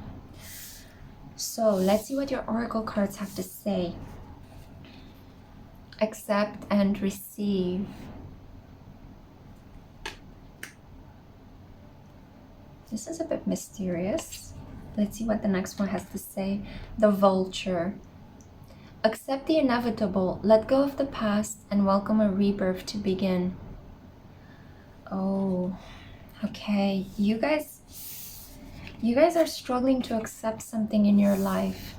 So let's see what your oracle cards have to say. Accept and receive. This is a bit mysterious. Let's see what the next one has to say. The Vulture. Accept the inevitable, let go of the past, and welcome a rebirth to begin. Oh, okay. You guys are struggling to accept something in your life.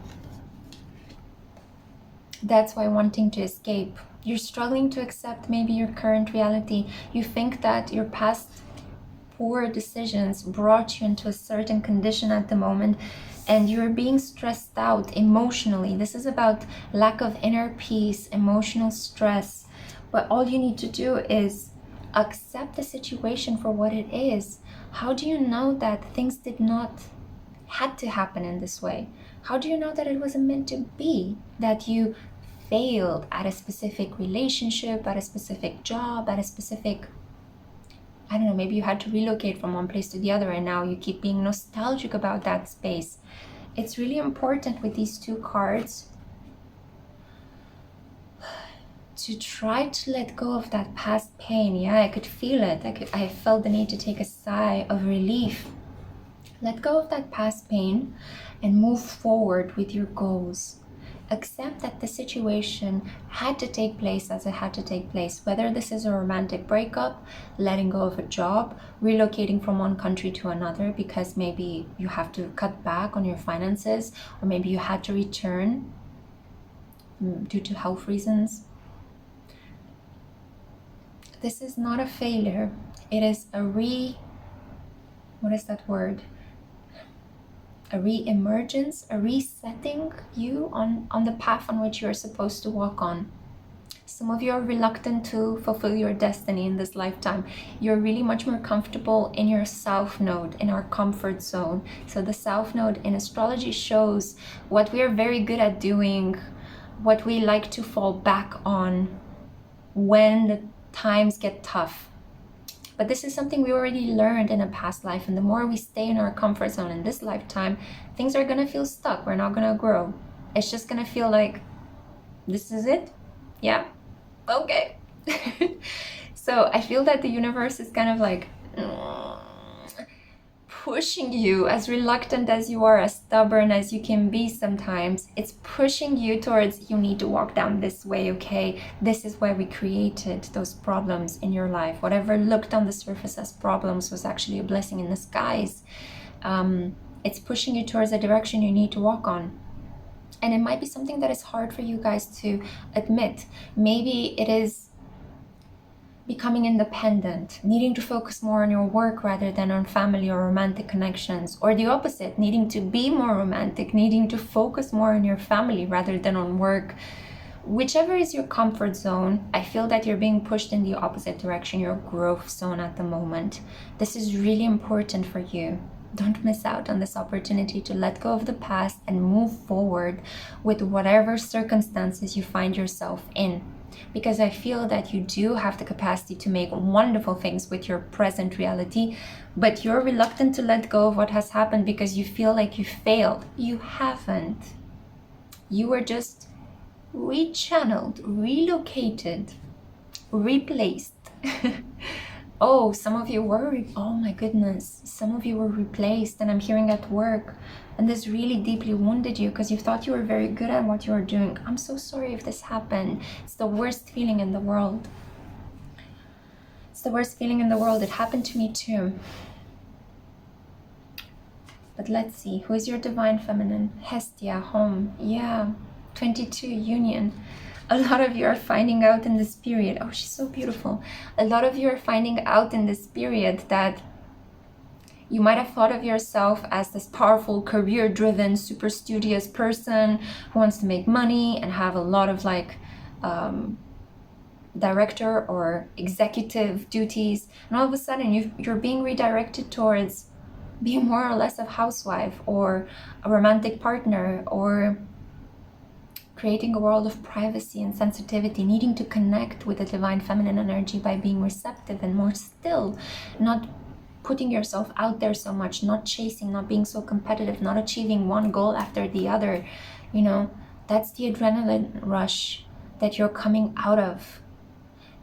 That's why wanting to escape. You're struggling to accept maybe your current reality. You think that your past poor decisions brought you into a certain condition at the moment, and you're being stressed out emotionally. This is about lack of inner peace, emotional stress. But all you need to do is accept the situation for what it is. How do you know that things did not had to happen in this way? How do you know that it wasn't meant to be? That you failed at a specific relationship, at a specific job, at a specific, I don't know, maybe you had to relocate from one place to the other and now you keep being nostalgic about that space. It's really important with these 2 cards to try to let go of that past pain. Yeah, I could feel it. I felt the need to take a sigh of relief. Let go of that past pain and move forward with your goals. Accept that the situation had to take place as it had to take place, whether this is a romantic breakup, letting go of a job, relocating from one country to another because maybe you have to cut back on your finances, or maybe you had to return due to health reasons. This is not a failure. It is a re-emergence, a resetting you on the path on which you're supposed to walk on. Some of you are reluctant to fulfill your destiny in this lifetime. You're really much more comfortable in your South Node, in our comfort zone. So the South Node in astrology shows what we are very good at doing, what we like to fall back on when the times get tough. But this is something we already learned in a past life, and the more we stay in our comfort zone in this lifetime, things are gonna feel stuck. We're not gonna grow. It's just gonna feel like, this is it? Yeah? Okay. So I feel that the universe is kind of like pushing you, as reluctant as you are, as stubborn as you can be sometimes. It's pushing you towards, you need to walk down this way, okay? This is why we created those problems in your life. Whatever looked on the surface as problems was actually a blessing in disguise. It's pushing you towards a direction you need to walk on. And it might be something that is hard for you guys to admit. Maybe it is becoming independent, needing to focus more on your work rather than on family or romantic connections, or the opposite, needing to be more romantic, needing to focus more on your family rather than on work. whichever is your comfort zone, I feel that you're being pushed in the opposite direction, your growth zone at the moment. This is really important for you. Don't miss out on this opportunity to let go of the past and move forward with whatever circumstances you find yourself in. Because I feel that you do have the capacity to make wonderful things with your present reality, but you're reluctant to let go of what has happened because you feel like you failed. You haven't. You were just rechanneled, relocated, replaced. Oh, some of you were, oh my goodness, some of you were replaced, and I'm hearing at work, and this really deeply wounded you because you thought you were very good at what you were doing. I'm so sorry if this happened. It's the worst feeling in the world. It's the worst feeling in the world. It happened to me too. But let's see, who is your divine feminine? Hestia, home, yeah, 22, union. A lot of you are finding out in this period, oh, she's so beautiful. A lot of you are finding out in this period that you might have thought of yourself as this powerful, career-driven, super studious person who wants to make money and have a lot of like director or executive duties. And all of a sudden you're being redirected towards being more or less a housewife or a romantic partner, or creating a world of privacy and sensitivity, needing to connect with the divine feminine energy by being receptive and more still, not putting yourself out there so much, not chasing, not being so competitive, not achieving one goal after the other. You know, that's the adrenaline rush that you're coming out of.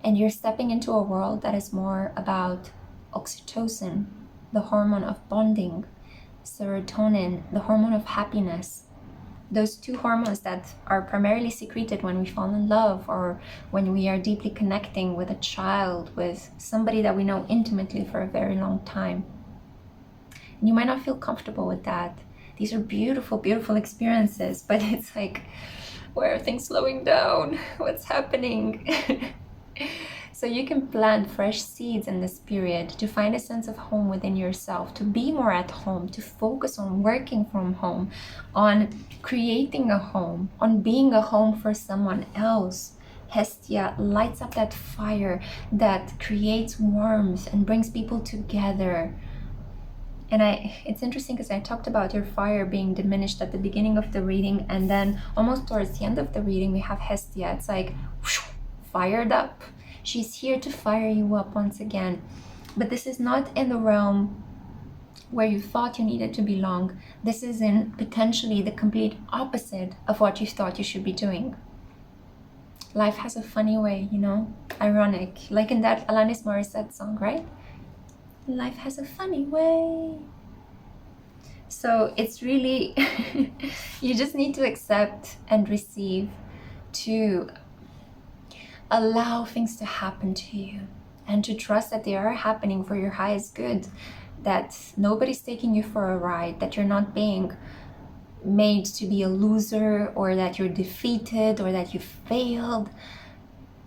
And you're stepping into a world that is more about oxytocin, the hormone of bonding, serotonin, the hormone of happiness. Those two hormones that are primarily secreted when we fall in love or when we are deeply connecting with a child, with somebody that we know intimately for a very long time. And you might not feel comfortable with that. These are beautiful, beautiful experiences, but it's like, where are things slowing down? What's happening? So you can plant fresh seeds in this period to find a sense of home within yourself, to be more at home, to focus on working from home, on creating a home, on being a home for someone else. Hestia lights up that fire that creates warmth and brings people together. And it's interesting because I talked about your fire being diminished at the beginning of the reading, and then almost towards the end of the reading we have Hestia. It's like whoosh, fired up. She's here to fire you up once again. But this is not in the realm where you thought you needed to belong. This is in potentially the complete opposite of what you thought you should be doing. Life has a funny way, you know, ironic. Like in that Alanis Morissette song, right? Life has a funny way. So it's really, you just need to accept and receive, to allow things to happen to you and to trust that they are happening for your highest good, that nobody's taking you for a ride, that you're not being made to be a loser or that you're defeated or that you failed.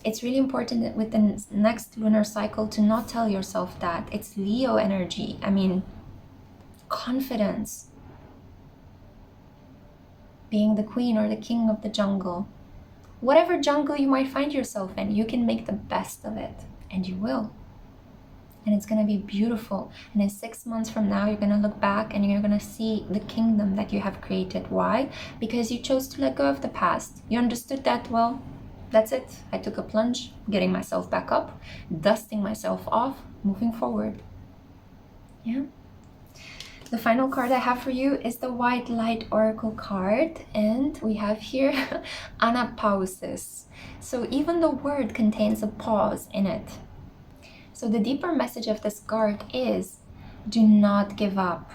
It's really important with the next lunar cycle to not tell yourself that. It's Leo energy. I mean, confidence, being the queen or the king of the jungle. Whatever jungle you might find yourself in, you can make the best of it, and you will. And it's going to be beautiful. And in 6 months from now, you're going to look back and you're going to see the kingdom that you have created. Why? Because you chose to let go of the past. You understood that, well, that's it. I took a plunge, getting myself back up, dusting myself off, moving forward. Yeah. The final card I have for you is the White Light Oracle card, and we have here anapausis. So even the word contains a pause in it. So the deeper message of this card is, do not give up,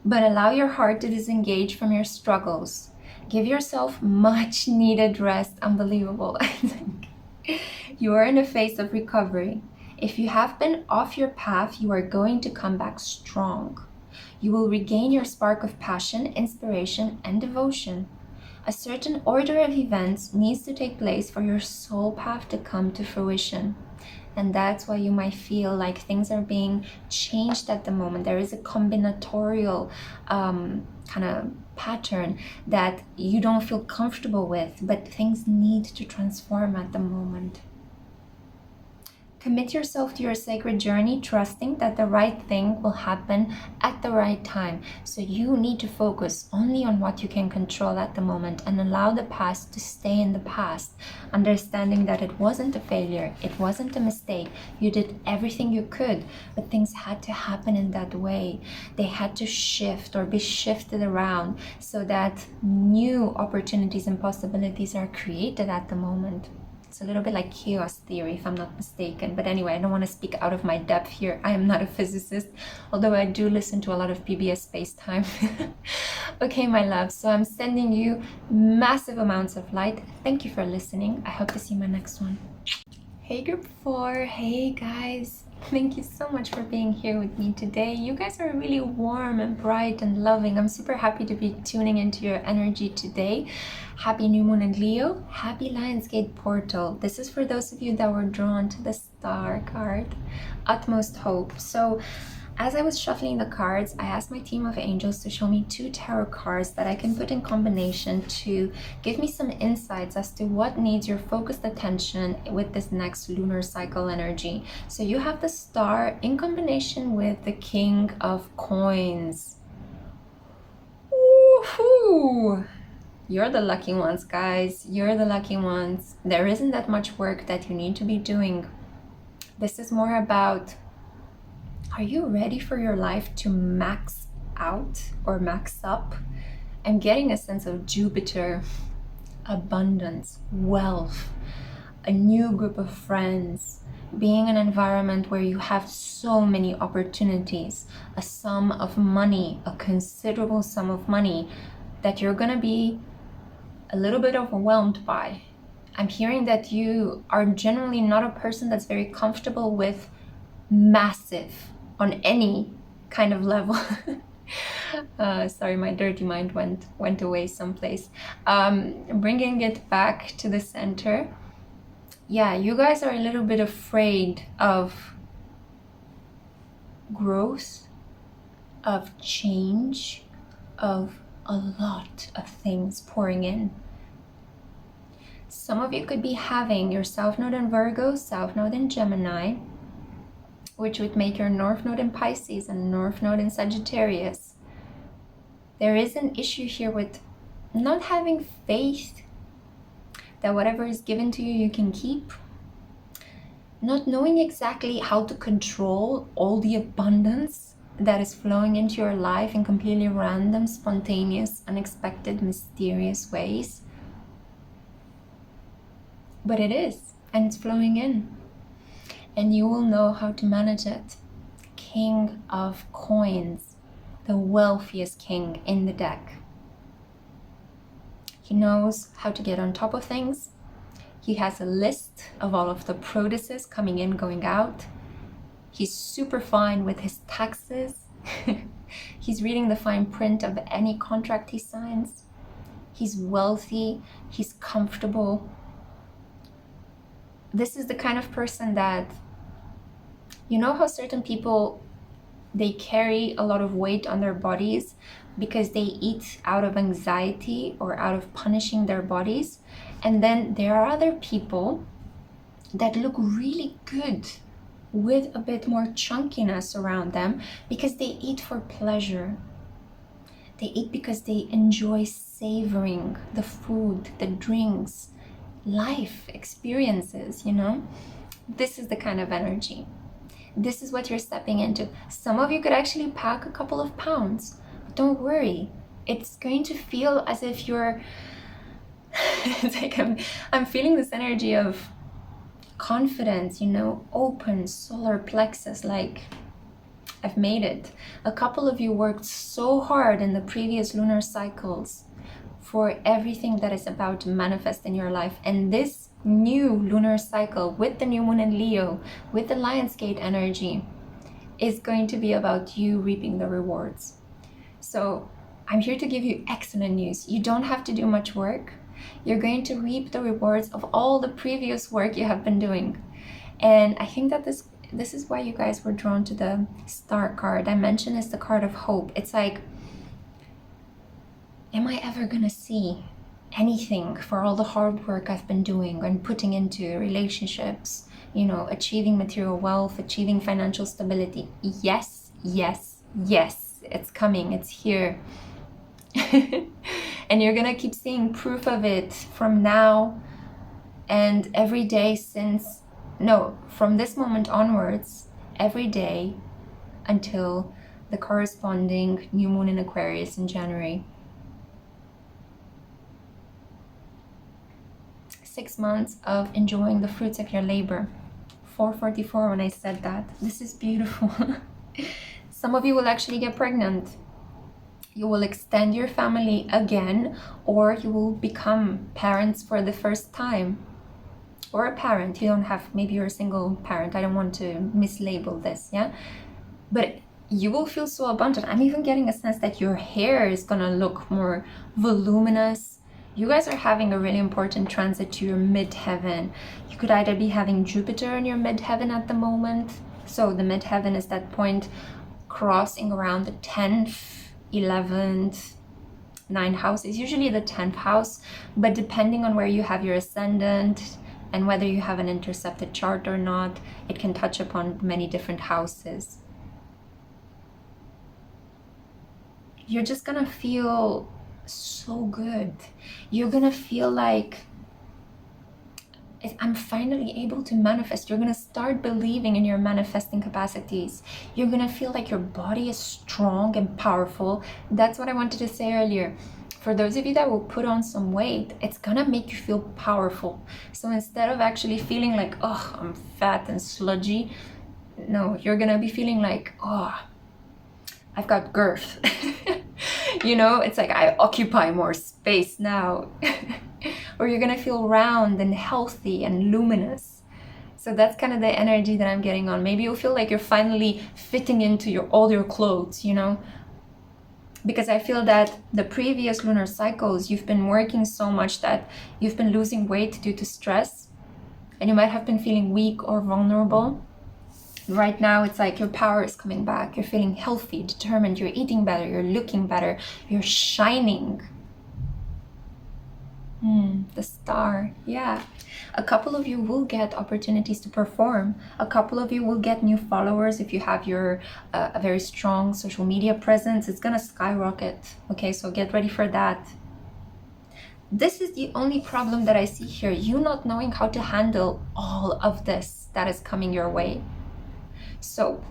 but allow your heart to disengage from your struggles. Give yourself much needed rest. Unbelievable. You are in a phase of recovery. If you have been off your path, you are going to come back strong. You will regain your spark of passion, inspiration, and devotion. A certain order of events needs to take place for your soul path to come to fruition. And that's why you might feel like things are being changed at the moment. There is a combinatorial kind of pattern that you don't feel comfortable with, but things need to transform at the moment. Commit yourself to your sacred journey, trusting that the right thing will happen at the right time. So you need to focus only on what you can control at the moment and allow the past to stay in the past, understanding that it wasn't a failure, it wasn't a mistake. You did everything you could, but things had to happen in that way. They had to shift or be shifted around so that new opportunities and possibilities are created at the moment. It's a little bit like chaos theory, if I'm not mistaken. But anyway, I don't want to speak out of my depth here. I am not a physicist, although I do listen to a lot of PBS space-time. Okay, my love, so I'm sending you massive amounts of light. Thank you for listening. I hope to see you in my next one. Hey, group 4. Hey, guys. Thank you so much for being here with me today. You guys are really warm and bright and loving. I'm super happy to be tuning into your energy today. Happy new moon in Leo. Happy Lionsgate portal. This is for those of you that were drawn to the star card, utmost hope. So as I was shuffling the cards, I asked my team of angels to show me 2 tarot cards that I can put in combination to give me some insights as to what needs your focused attention with this next lunar cycle energy. So you have the star in combination with the King of Coins. Woohoo! You're the lucky ones, guys. You're the lucky ones. There isn't that much work that you need to be doing. This is more about, are you ready for your life to max out or max up? I'm getting a sense of Jupiter, abundance, wealth, a new group of friends, being in an environment where you have so many opportunities, a sum of money, a considerable sum of money that you're gonna be a little bit overwhelmed by. I'm hearing that you are generally not a person that's very comfortable with massive on any kind of level. Sorry, my dirty mind went away someplace. Bringing it back to the center. Yeah, you guys are a little bit afraid of growth, of change, of a lot of things pouring in. Some of you could be having your South Node in Virgo, South Node in Gemini, which would make your North Node in Pisces and North Node in Sagittarius. There is an issue here with not having faith that whatever is given to you, you can keep. Not knowing exactly how to control all the abundance that is flowing into your life in completely random, spontaneous, unexpected, mysterious ways. But it is, and it's flowing in. And you will know how to manage it. King of Coins, the wealthiest king in the deck. He knows how to get on top of things. He has a list of all of the produces coming in, going out. He's super fine with his taxes. He's reading the fine print of any contract he signs. He's wealthy. He's comfortable. This is the kind of person that, you know how certain people, they carry a lot of weight on their bodies because they eat out of anxiety or out of punishing their bodies. And then there are other people that look really good with a bit more chunkiness around them because they eat for pleasure. They eat because they enjoy savoring the food, the drinks, life experiences, you know? This is the kind of energy. This is what you're stepping into. Some of you could actually pack a couple of pounds, but don't worry. It's going to feel as if you're, it's like I'm feeling this energy of confidence, you know, open solar plexus, like I've made it. A couple of you worked so hard in the previous lunar cycles for everything that is about to manifest in your life. And this new lunar cycle with the new moon in Leo, with the Lionsgate energy, is going to be about you reaping the rewards. So I'm here to give you excellent news. You don't have to do much work. You're going to reap the rewards of all the previous work you have been doing. And I think that this is why you guys were drawn to the star card. I mentioned it's the card of hope. It's like am I ever gonna see anything for all the hard work I've been doing and putting into relationships, you know, achieving material wealth, achieving financial stability? Yes, yes, yes, it's coming, it's here. And you're gonna keep seeing proof of it from now and every day from this moment onwards, every day until the corresponding new moon in Aquarius in January. 6 months of enjoying the fruits of your labor. 444 when I said that. This is beautiful. Some of you will actually get pregnant. You will extend your family again, or you will become parents for the first time. Or a parent. You don't have, maybe you're a single parent. I don't want to mislabel this, yeah? But you will feel so abundant. I'm even getting a sense that your hair is gonna look more voluminous. You guys are having a really important transit to your midheaven. You could either be having Jupiter in your midheaven at the moment. So the midheaven is that point crossing around the 10th, 11th, 9 houses, usually the 10th house, but depending on where you have your ascendant and whether you have an intercepted chart or not, it can touch upon many different houses. You're just gonna feel so good. You're gonna feel like I'm finally able to manifest. You're gonna start believing in your manifesting capacities. You're gonna feel like your body is strong and powerful. That's what I wanted to say earlier. For those of you that will put on some weight, it's gonna make you feel powerful. So instead of actually feeling like, oh, I'm fat and sludgy, no, you're gonna be feeling like, oh, I've got girth. You know, it's like I occupy more space now. Or you're gonna feel round and healthy and luminous. So that's kind of the energy that I'm getting on. Maybe you'll feel like you're finally fitting into all your clothes, you know? Because I feel that the previous lunar cycles, you've been working so much that you've been losing weight due to stress. And you might have been feeling weak or vulnerable. Right now, it's like your power is coming back. You're feeling healthy, determined, you're eating better, you're looking better, you're shining. The star, yeah. A couple of you will get opportunities to perform. A couple of you will get new followers if you have your a very strong social media presence. It's gonna skyrocket, okay? So get ready for that. This is the only problem that I see here. You not knowing how to handle all of this that is coming your way. So,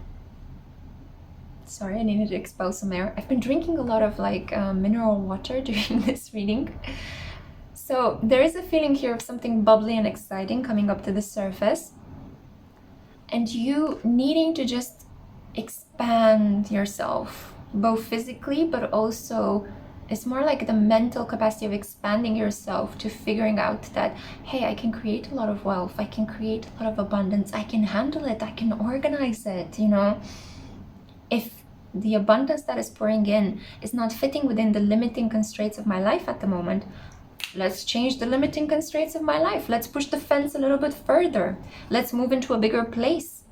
sorry, I needed to expel some air. I've been drinking a lot of like mineral water during this reading. So there is a feeling here of something bubbly and exciting coming up to the surface. And you needing to just expand yourself, both physically, but also it's more like the mental capacity of expanding yourself to figuring out that, hey, I can create a lot of wealth, I can create a lot of abundance, I can handle it, I can organize it, you know. If the abundance that is pouring in is not fitting within the limiting constraints of my life at the moment, let's change the limiting constraints of my life. Let's push the fence a little bit further. Let's move into a bigger place.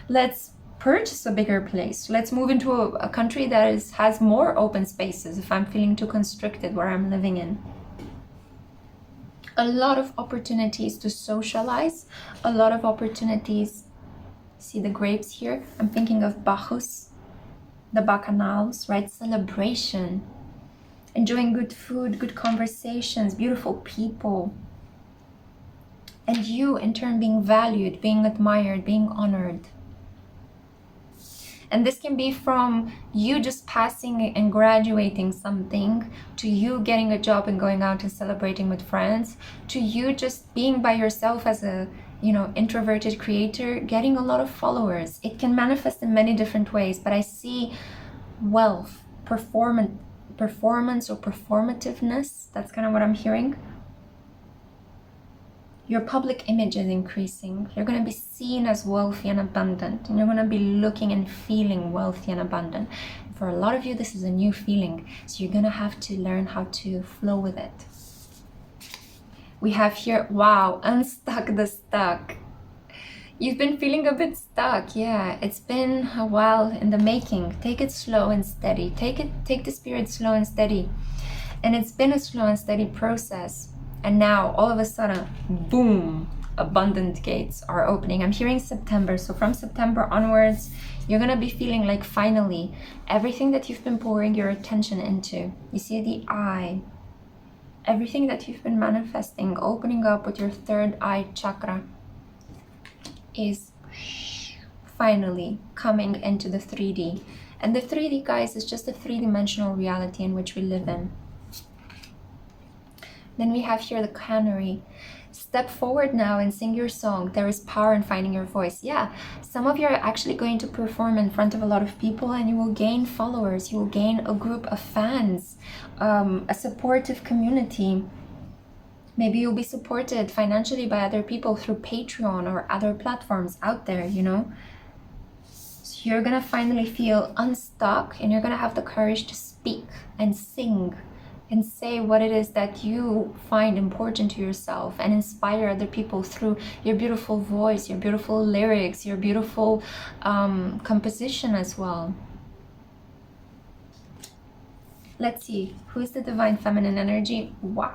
Let's purchase a bigger place. Let's move into a country that has more open spaces if I'm feeling too constricted where I'm living in. A lot of opportunities to socialize, a lot of opportunities. See the grapes here? I'm thinking of Bacchus, the bacchanals, right? Celebration. Enjoying good food, good conversations, beautiful people. And you, in turn, being valued, being admired, being honored. And this can be from you just passing and graduating something, to you getting a job and going out and celebrating with friends, to you just being by yourself as a, you know, introverted creator, getting a lot of followers. It can manifest in many different ways, but I see wealth, performance or performativeness. That's kind of what I'm hearing. Your public image is increasing. You're going to be seen as wealthy and abundant, and you're going to be looking and feeling wealthy and abundant. For a lot of you, this is a new feeling, so you're going to have to learn how to flow with it. We have here, wow, unstuck the stuck. You've been feeling a bit stuck, yeah. It's been a while in the making. Take it slow and steady. Take the spirit slow and steady. And it's been a slow and steady process. And now, all of a sudden, boom, abundant gates are opening. I'm hearing September. So from September onwards, you're going to be feeling like finally, everything that you've been pouring your attention into. You see the eye. Everything that you've been manifesting, opening up with your third eye chakra is finally coming into the 3D. And the 3D, guys, is just a three-dimensional reality in which we live in. Then we have here the canary. Step forward now and sing your song. There is power in finding your voice. Yeah, some of you are actually going to perform in front of a lot of people, and you will gain followers. You will gain a group of fans, a supportive community. Maybe you'll be supported financially by other people through Patreon or other platforms out there, you know. So you're gonna finally feel unstuck, and you're gonna have the courage to speak and sing and say what it is that you find important to yourself, and inspire other people through your beautiful voice, your beautiful lyrics, your beautiful composition as well. Let's see, who's the divine feminine energy? Wow.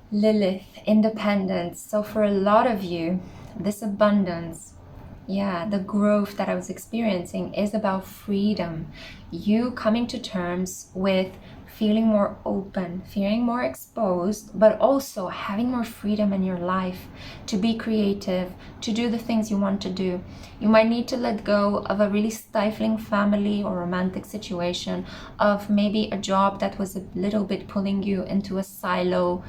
Lilith, independence. So for a lot of you, this abundance, yeah, the growth that I was experiencing is about freedom. You coming to terms with feeling more open, feeling more exposed, but also having more freedom in your life to be creative, to do the things you want to do. You might need to let go of a really stifling family or romantic situation, of maybe a job that was a little bit pulling you into a silo,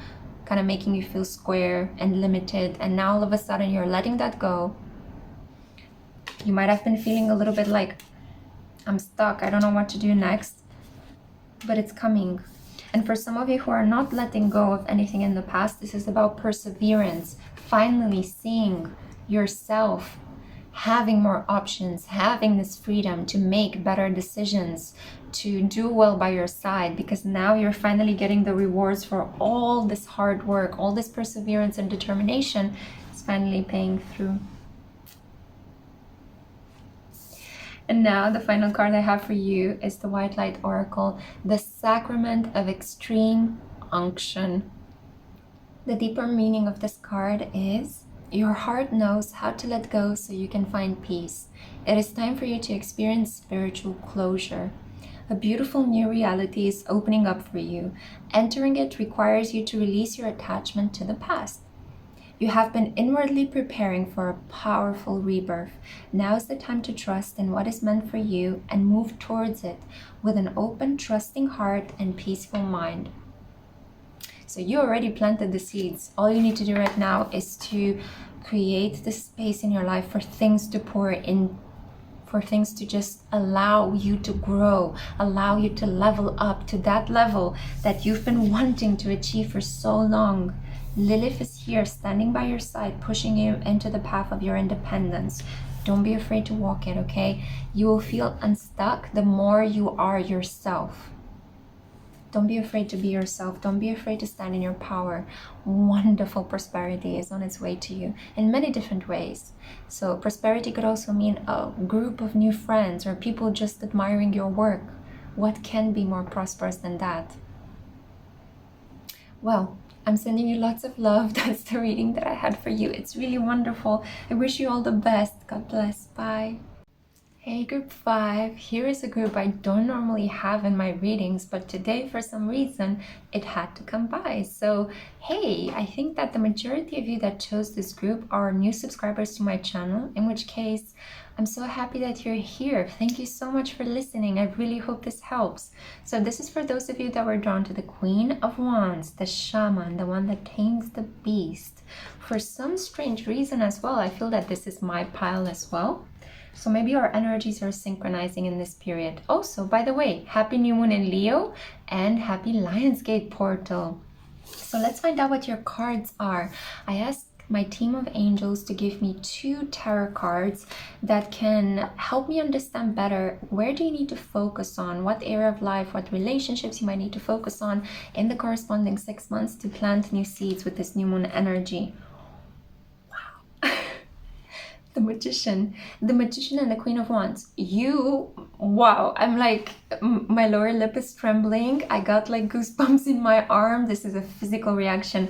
kind of making you feel square and limited. And now all of a sudden you're letting that go. You might have been feeling a little bit like, I'm stuck, I don't know what to do next, but it's coming. And for some of you who are not letting go of anything in the past, this is about perseverance, finally seeing yourself, having more options, having this freedom to make better decisions, to do well by your side, because now you're finally getting the rewards for all this hard work, all this perseverance and determination is finally paying through. And now the final card I have for you is the White Light Oracle, the Sacrament of Extreme Unction. The deeper meaning of this card is, your heart knows how to let go so you can find peace. It is time for you to experience spiritual closure. A beautiful new reality is opening up for you. Entering it requires you to release your attachment to the past. You have been inwardly preparing for a powerful rebirth. Now is the time to trust in what is meant for you and move towards it with an open, trusting heart and peaceful mind. So you already planted the seeds. All you need to do right now is to create the space in your life for things to pour in, for things to just allow you to grow, allow you to level up to that level that you've been wanting to achieve for so long. Lilith is here, standing by your side, pushing you into the path of your independence. Don't be afraid to walk it, okay? You will feel unstuck the more you are yourself. Don't be afraid to be yourself. Don't be afraid to stand in your power. Wonderful prosperity is on its way to you in many different ways. So prosperity could also mean a group of new friends or people just admiring your work. What can be more prosperous than that? Well, I'm sending you lots of love. That's the reading that I had for you. It's really wonderful. I wish you all the best. God bless. Bye. Hey group 5, here is a group I don't normally have in my readings, but today for some reason it had to come by. So hey, I think that the majority of you that chose this group are new subscribers to my channel, in which case I'm so happy that you're here. Thank you so much for listening. I really hope this helps. So this is for those of you that were drawn to the Queen of Wands, the shaman, the one that tames the beast. For some strange reason as well, I feel that this is my pile as well. So maybe our energies are synchronizing in this period. Also, by the way, happy new moon in Leo and happy Lionsgate portal. So let's find out what your cards are. I asked my team of angels to give me 2 tarot cards that can help me understand better where do you need to focus on, what area of life, what relationships you might need to focus on in the corresponding 6 months to plant new seeds with this new moon energy. the Magician and the Queen of Wands. You, wow, I'm like, my lower lip is trembling. I got like goosebumps in my arm. This is a physical reaction.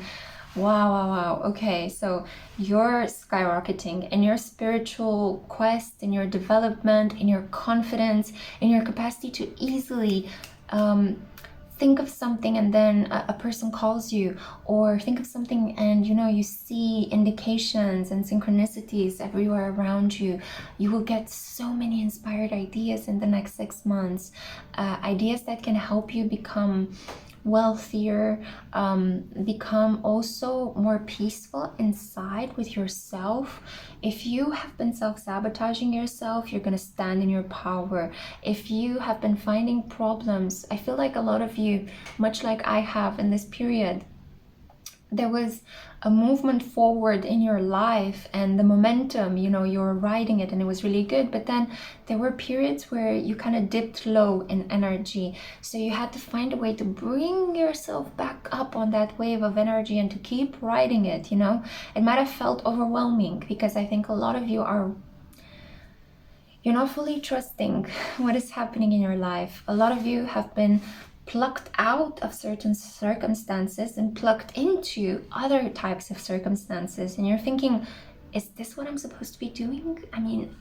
Wow, wow, wow. Okay, so you're skyrocketing in your spiritual quest, in your development, in your confidence, in your capacity to easily think of something and then a person calls you, or think of something and you see indications and synchronicities everywhere around you. You will get so many inspired ideas in the next 6 months, ideas that can help you become wealthier, become also more peaceful inside with yourself. If you have been self-sabotaging yourself, you're going to stand in your power. If you have been finding problems, I feel like a lot of you, much like I have in this period, there was a movement forward in your life and the momentum, you were riding it and it was really good, but then there were periods where you kind of dipped low in energy, so you had to find a way to bring yourself back up on that wave of energy and to keep riding it. It might have felt overwhelming because I think a lot of you you're not fully trusting what is happening in your life. A lot of you have been plucked out of certain circumstances and plucked into other types of circumstances, and you're thinking, is this what I'm supposed to be doing? I mean,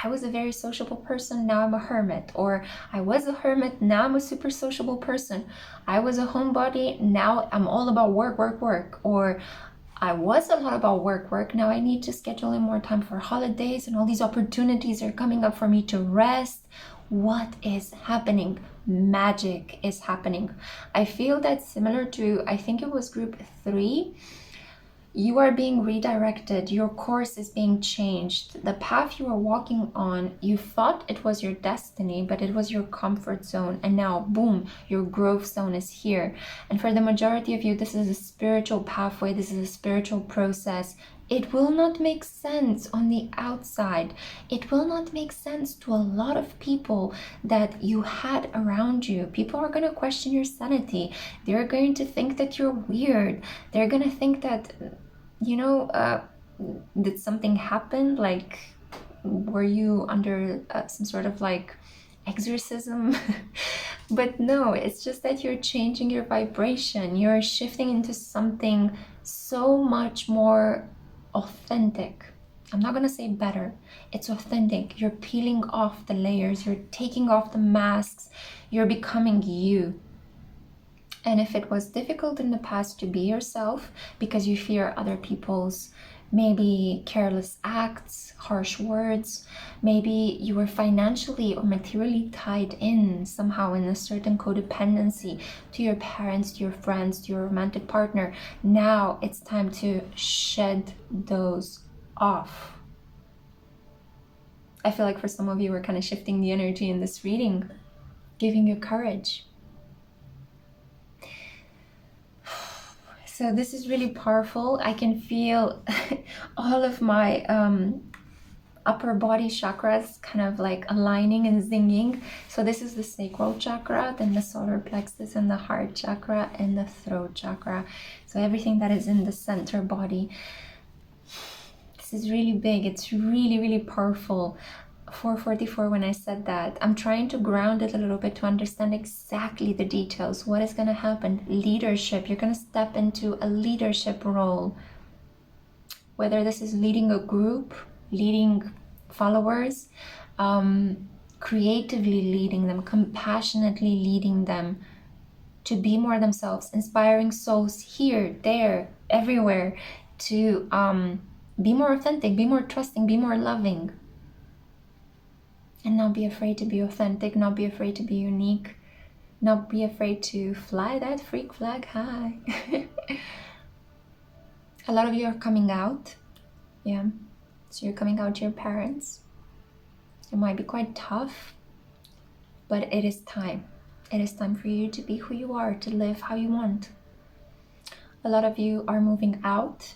I was a very sociable person, now I'm a hermit. Or I was a hermit, now I'm a super sociable person. I was a homebody, now I'm all about work, work, work. Or I was a lot about work, work, now I need to schedule in more time for holidays and all these opportunities are coming up for me to rest. What is happening? Magic is happening. I feel that similar to, I think it was group 3, you are being redirected. Your course is being changed. The path you are walking on, you thought it was your destiny, but it was your comfort zone. And now, boom, your growth zone is here. And for the majority of you, this is a spiritual pathway. This is a spiritual process. It will not make sense on the outside. It will not make sense to a lot of people that you had around you. People are going to question your sanity. They're going to think that you're weird. They're going to think that, did something happen? Like, were you under some sort of like exorcism? But no, it's just that you're changing your vibration. You're shifting into something so much more authentic. I'm not gonna say better, it's authentic. You're peeling off the layers, you're taking off the masks, you're becoming you. And if it was difficult in the past to be yourself because you fear other people's maybe careless acts, harsh words, maybe you were financially or materially tied in somehow in a certain codependency to your parents, to your friends, to your romantic partner, now it's time to shed those off. I feel like for some of you, we're kind of shifting the energy in this reading, giving you courage. So this is really powerful. I can feel all of my upper body chakras kind of like aligning and zinging. So this is the sacral chakra, then the solar plexus and the heart chakra and the throat chakra. So everything that is in the center body. This is really big. It's really, really powerful. 444, when I said that, I'm trying to ground it a little bit to understand exactly the details. What is going to happen? Leadership. You're going to step into a leadership role. Whether this is leading a group, leading followers, creatively leading them, compassionately leading them to be more themselves, inspiring souls here, there, everywhere, to be more authentic, be more trusting, be more loving. And not be afraid to be authentic, not be afraid to be unique, not be afraid to fly that freak flag high. A lot of you are coming out. Yeah. So you're coming out to your parents. It might be quite tough, but it is time. It is time for you to be who you are, to live how you want. A lot of you are moving out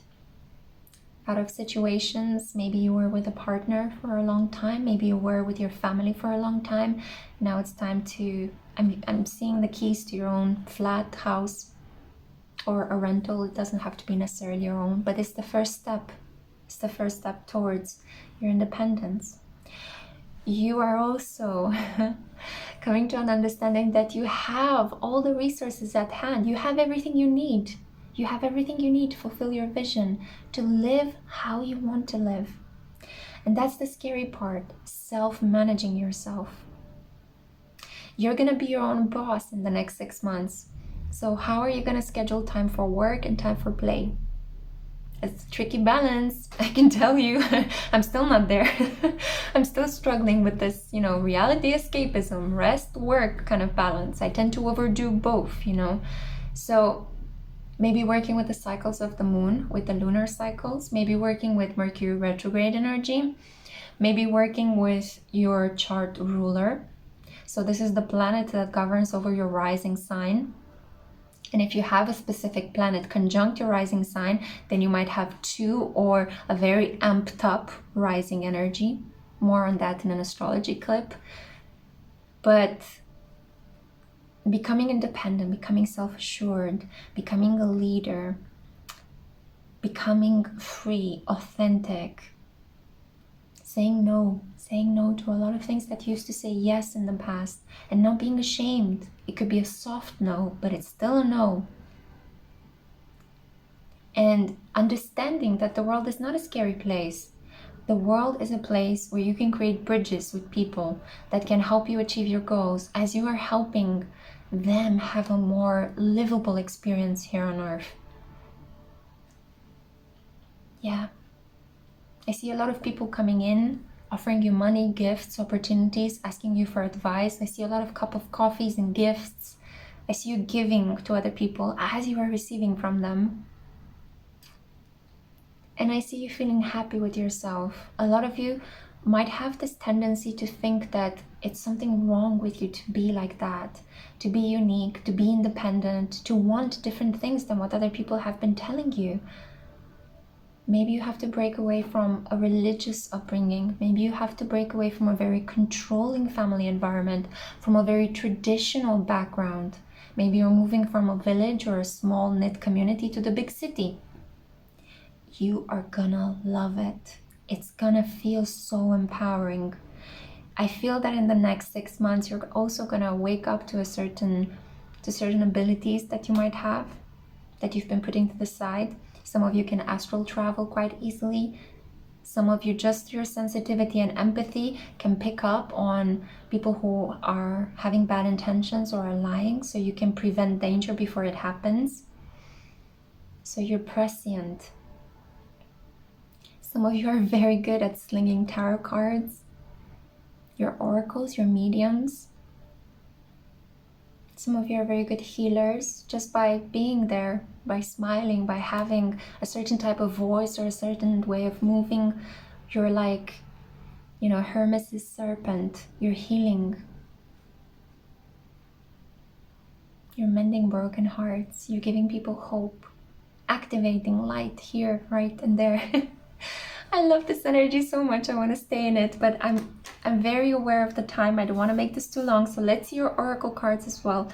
of situations. Maybe you were with a partner for a long time. Maybe you were with your family for a long time. Now it's time to, I'm seeing the keys to your own flat, house, or a rental. It doesn't have to be necessarily your own, but it's the first step. It's the first step towards your independence. You are also coming to an understanding that you have all the resources at hand. You have everything you need. You have everything you need to fulfill your vision, to live how you want to live. And that's the scary part, self-managing yourself. You're going to be your own boss in the next 6 months. So how are you going to schedule time for work and time for play? It's a tricky balance, I can tell you. I'm still not there. I'm still struggling with this, reality escapism, rest, work kind of balance. I tend to overdo both, So maybe working with the cycles of the moon, with the lunar cycles, maybe working with Mercury retrograde energy, maybe working with your chart ruler. So this is the planet that governs over your rising sign. And if you have a specific planet conjunct your rising sign, then you might have 2 or a very amped up rising energy. More on that in an astrology clip. But becoming independent, becoming self-assured, becoming a leader, becoming free, authentic, saying no to a lot of things that you used to say yes in the past, and not being ashamed. It could be a soft no, but it's still a no. And understanding that the world is not a scary place. The world is a place where you can create bridges with people that can help you achieve your goals as you are helping them have a more livable experience here on Earth. Yeah. I see a lot of people coming in, offering you money, gifts, opportunities, asking you for advice. I see a lot of cup of coffees and gifts. I see you giving to other people as you are receiving from them. And I see you feeling happy with yourself. A lot of you might have this tendency to think that it's something wrong with you to be like that, to be unique, to be independent, to want different things than what other people have been telling you. Maybe you have to break away from a religious upbringing. Maybe you have to break away from a very controlling family environment, from a very traditional background. Maybe you're moving from a village or a small knit community to the big city. You are gonna love it. It's gonna feel so empowering. I feel that in the next 6 months, you're also gonna wake up to certain abilities that you might have, that you've been putting to the side. Some of you can astral travel quite easily. Some of you, just through your sensitivity and empathy, can pick up on people who are having bad intentions or are lying, so you can prevent danger before it happens. So you're prescient. Some of you are very good at slinging tarot cards. Your oracles, your mediums. Some of you are very good healers just by being there, by smiling, by having a certain type of voice or a certain way of moving. You're like, Hermes' serpent. You're healing. You're mending broken hearts. You're giving people hope. Activating light here, right, and there. I love this energy so much. I want to stay in it, but I'm very aware of the time. I don't want to make this too long, so let's see your oracle cards as well.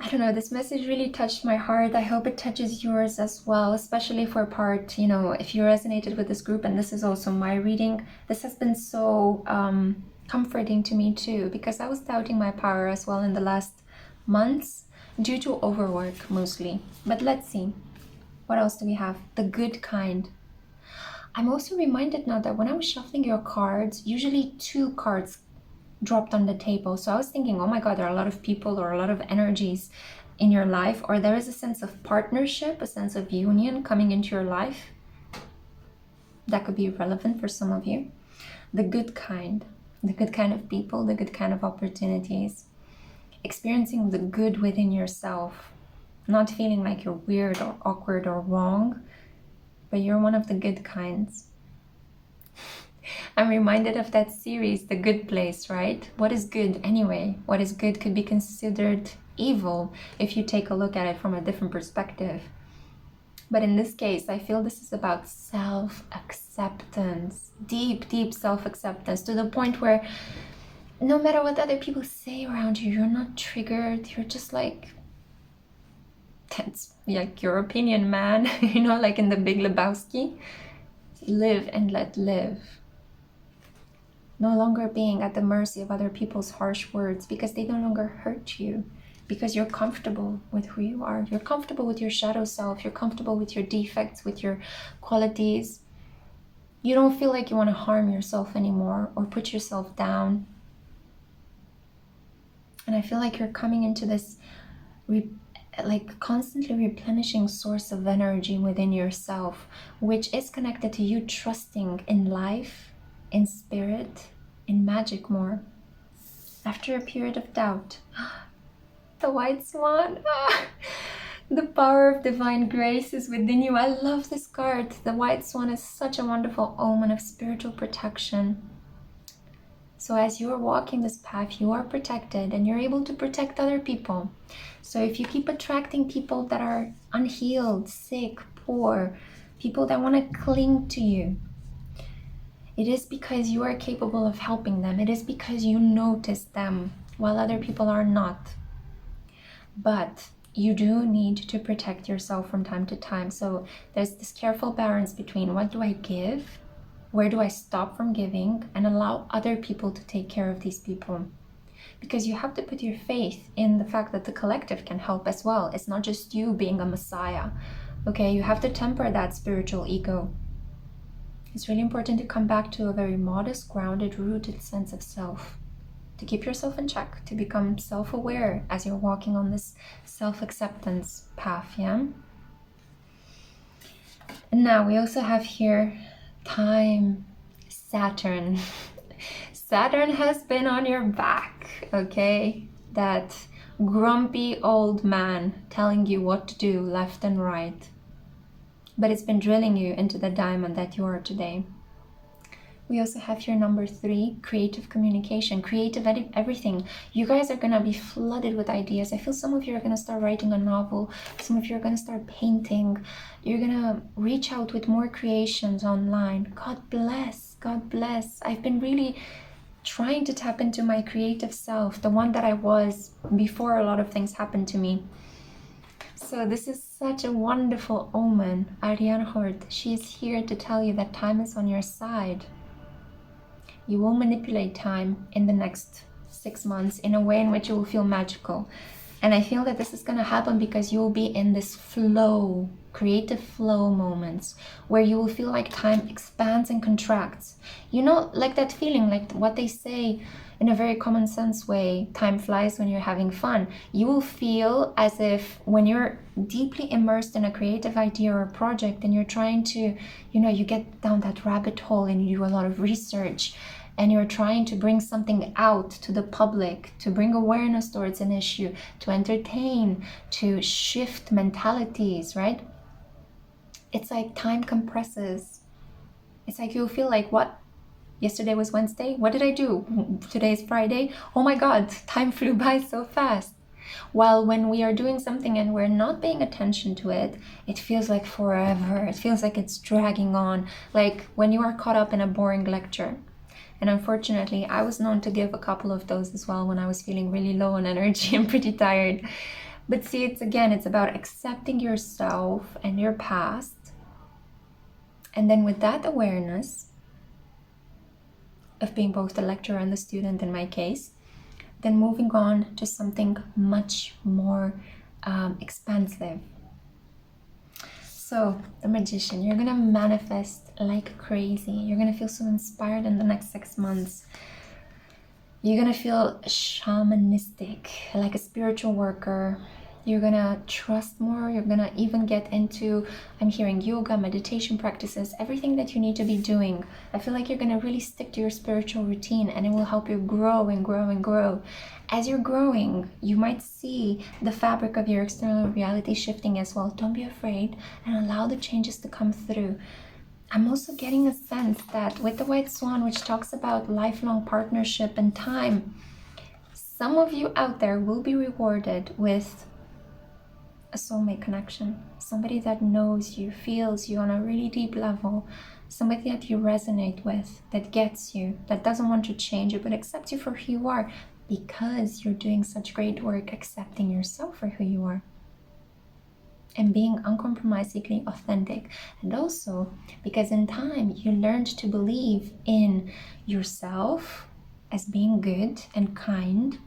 I don't know, this message really touched my heart. I hope it touches yours as well, especially for part, if you resonated with this group, and this is also my reading. This has been so comforting to me too, because I was doubting my power as well in the last months due to overwork mostly. But let's see. What else do we have? The good kind. I'm also reminded now that when I was shuffling your cards, usually 2 cards dropped on the table. So I was thinking, oh my God, there are a lot of people or a lot of energies in your life, or there is a sense of partnership, a sense of union coming into your life. That could be relevant for some of you. The good kind of people, the good kind of opportunities. Experiencing the good within yourself, not feeling like you're weird or awkward or wrong, but you're one of the good kinds. I'm reminded of that series, The Good Place, right? What is good anyway? What is good could be considered evil if you take a look at it from a different perspective. But in this case, I feel this is about self-acceptance, deep self-acceptance, to the point where no matter what other people say around you, you're not triggered. You're just like, that's like your opinion, man. Like in The Big Lebowski. live and let live. No longer being at the mercy of other people's harsh words because they no longer hurt you, because you're comfortable with who you are. You're comfortable with your shadow self. You're comfortable with your defects, with your qualities. You don't feel like you want to harm yourself anymore or put yourself down. And I feel like you're coming into this like constantly replenishing source of energy within yourself, which is connected to you trusting in life, in spirit, in magic more. After a period of doubt, the white swan, the power of divine grace is within you. I love this card. The white swan is such a wonderful omen of spiritual protection. So as you're walking this path, you are protected and you're able to protect other people. So if you keep attracting people that are unhealed, sick, poor, people that want to cling to you, it is because you are capable of helping them. It is because you notice them while other people are not. But you do need to protect yourself from time to time. So there's this careful balance between what do I give, where do I stop from giving, and allow other people to take care of these people. Because you have to put your faith in the fact that the collective can help as well. It's not just you being a messiah. Okay, you have to temper that spiritual ego. It's really important to come back to a very modest, grounded, rooted sense of self. To keep yourself in check, to become self-aware as you're walking on this self-acceptance path, yeah? And now we also have here time, Saturn. Saturn has been on your back, okay? That grumpy old man telling you what to do left and right. But it's been drilling you into the diamond that you are today. We also have here number 3, creative communication, creative everything. You guys are going to be flooded with ideas. I feel some of you are going to start writing a novel. Some of you are going to start painting. You're going to reach out with more creations online. God bless. God bless. I've been really trying to tap into my creative self, the one that I was before a lot of things happened to me. So this is such a wonderful omen. Ariane Hort, she is here to tell you that time is on your side. You will manipulate time in the next 6 months in a way in which you will feel magical. And I feel that this is going to happen because you will be in this flow, creative flow moments where you will feel like time expands and contracts. You know, like that feeling, like what they say in a very common sense way, time flies when you're having fun. You will feel as if when you're deeply immersed in a creative idea or a project and you're trying to, you know, you get down that rabbit hole and you do a lot of research and you're trying to bring something out to the public, to bring awareness towards an issue, to entertain, to shift mentalities, right? It's like time compresses. It's like you'll feel like, what? Yesterday was Wednesday? What did I do? Today is Friday? Oh my God, time flew by so fast. While when we are doing something and we're not paying attention to it, it feels like forever. It feels like it's dragging on. Like when you are caught up in a boring lecture. And unfortunately, I was known to give a couple of those as well when I was feeling really low on energy and pretty tired. But see, it's about accepting yourself and your past. And then with that awareness of being both the lecturer and the student in my case, then moving on to something much more expansive. So, the Magician, you're going to manifest like crazy. You're going to feel so inspired in the next 6 months. You're going to feel shamanistic, like a spiritual worker. You're going to trust more. You're going to even get into, I'm hearing yoga, meditation practices, everything that you need to be doing. I feel like you're going to really stick to your spiritual routine and it will help you grow and grow and grow. As you're growing, you might see the fabric of your external reality shifting as well. Don't be afraid and allow the changes to come through. I'm also getting a sense that with the White Swan, which talks about lifelong partnership and time, some of you out there will be rewarded with a soulmate connection. Somebody that knows you, feels you on a really deep level. Somebody that you resonate with, that gets you, that doesn't want to change you, but accepts you for who you are. Because you're doing such great work accepting yourself for who you are. and being uncompromisingly authentic. And also because in time you learned to believe in yourself as being good and kind,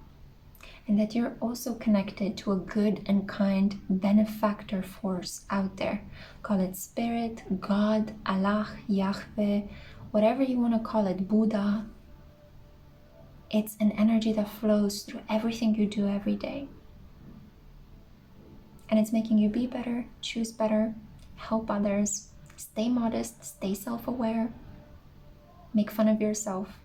and that you're also connected to a good and kind benefactor force out there. Call it spirit, God, Allah, Yahweh, whatever you want to call it, Buddha. It's an energy that flows through everything you do every day. And it's making you be better, choose better, help others, stay modest, stay self-aware, make fun of yourself.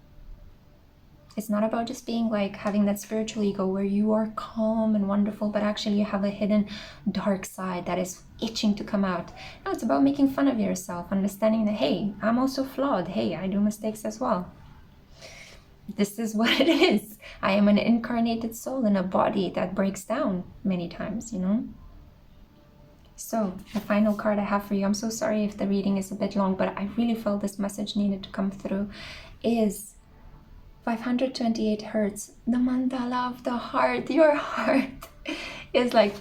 It's not about just being like having that spiritual ego where you are calm and wonderful, but actually you have a hidden dark side that is itching to come out. No, it's about making fun of yourself, understanding that, hey, I'm also flawed. Hey, I do mistakes as well. This is what it is. I am an incarnated soul in a body that breaks down many times, you know? So the final card I have for you, I'm so sorry if the reading is a bit long, but I really felt this message needed to come through, is 528 hertz, the mandala of the heart. Your heart is like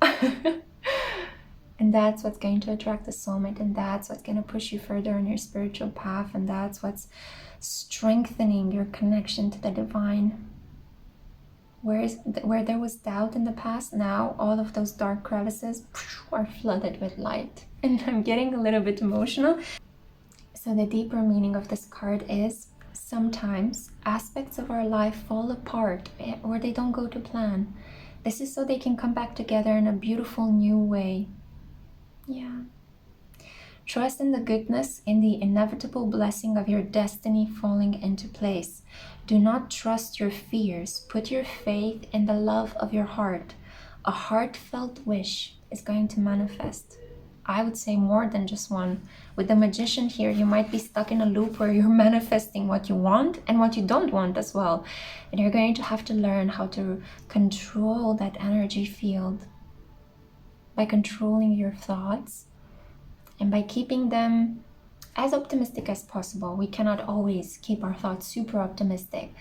and that's what's going to attract the soulmate, and that's what's going to push you further on your spiritual path, and that's what's strengthening your connection to the divine. Where there was doubt in the past, now all of those dark crevices are flooded with light. And I'm getting a little bit emotional. So the deeper meaning of this card is, sometimes aspects of our life fall apart or they don't go to plan. This is so they can come back together in a beautiful new way. Yeah. Trust in the goodness, in the inevitable blessing of your destiny falling into place. Do not trust your fears. Put your faith in the love of your heart. A heartfelt wish is going to manifest. I would say more than just one. With the Magician here, you might be stuck in a loop where you're manifesting what you want and what you don't want as well. And you're going to have to learn how to control that energy field by controlling your thoughts and by keeping them as optimistic as possible. We cannot always keep our thoughts super optimistic,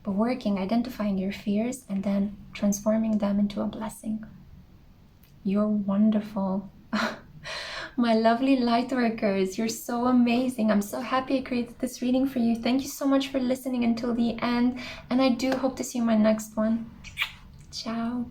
but working, identifying your fears and then transforming them into a blessing. You're wonderful. My lovely light workers, you're so amazing. I'm so happy I created this reading for you. Thank you so much for listening until the end, and I do hope to see you in my next one. Ciao.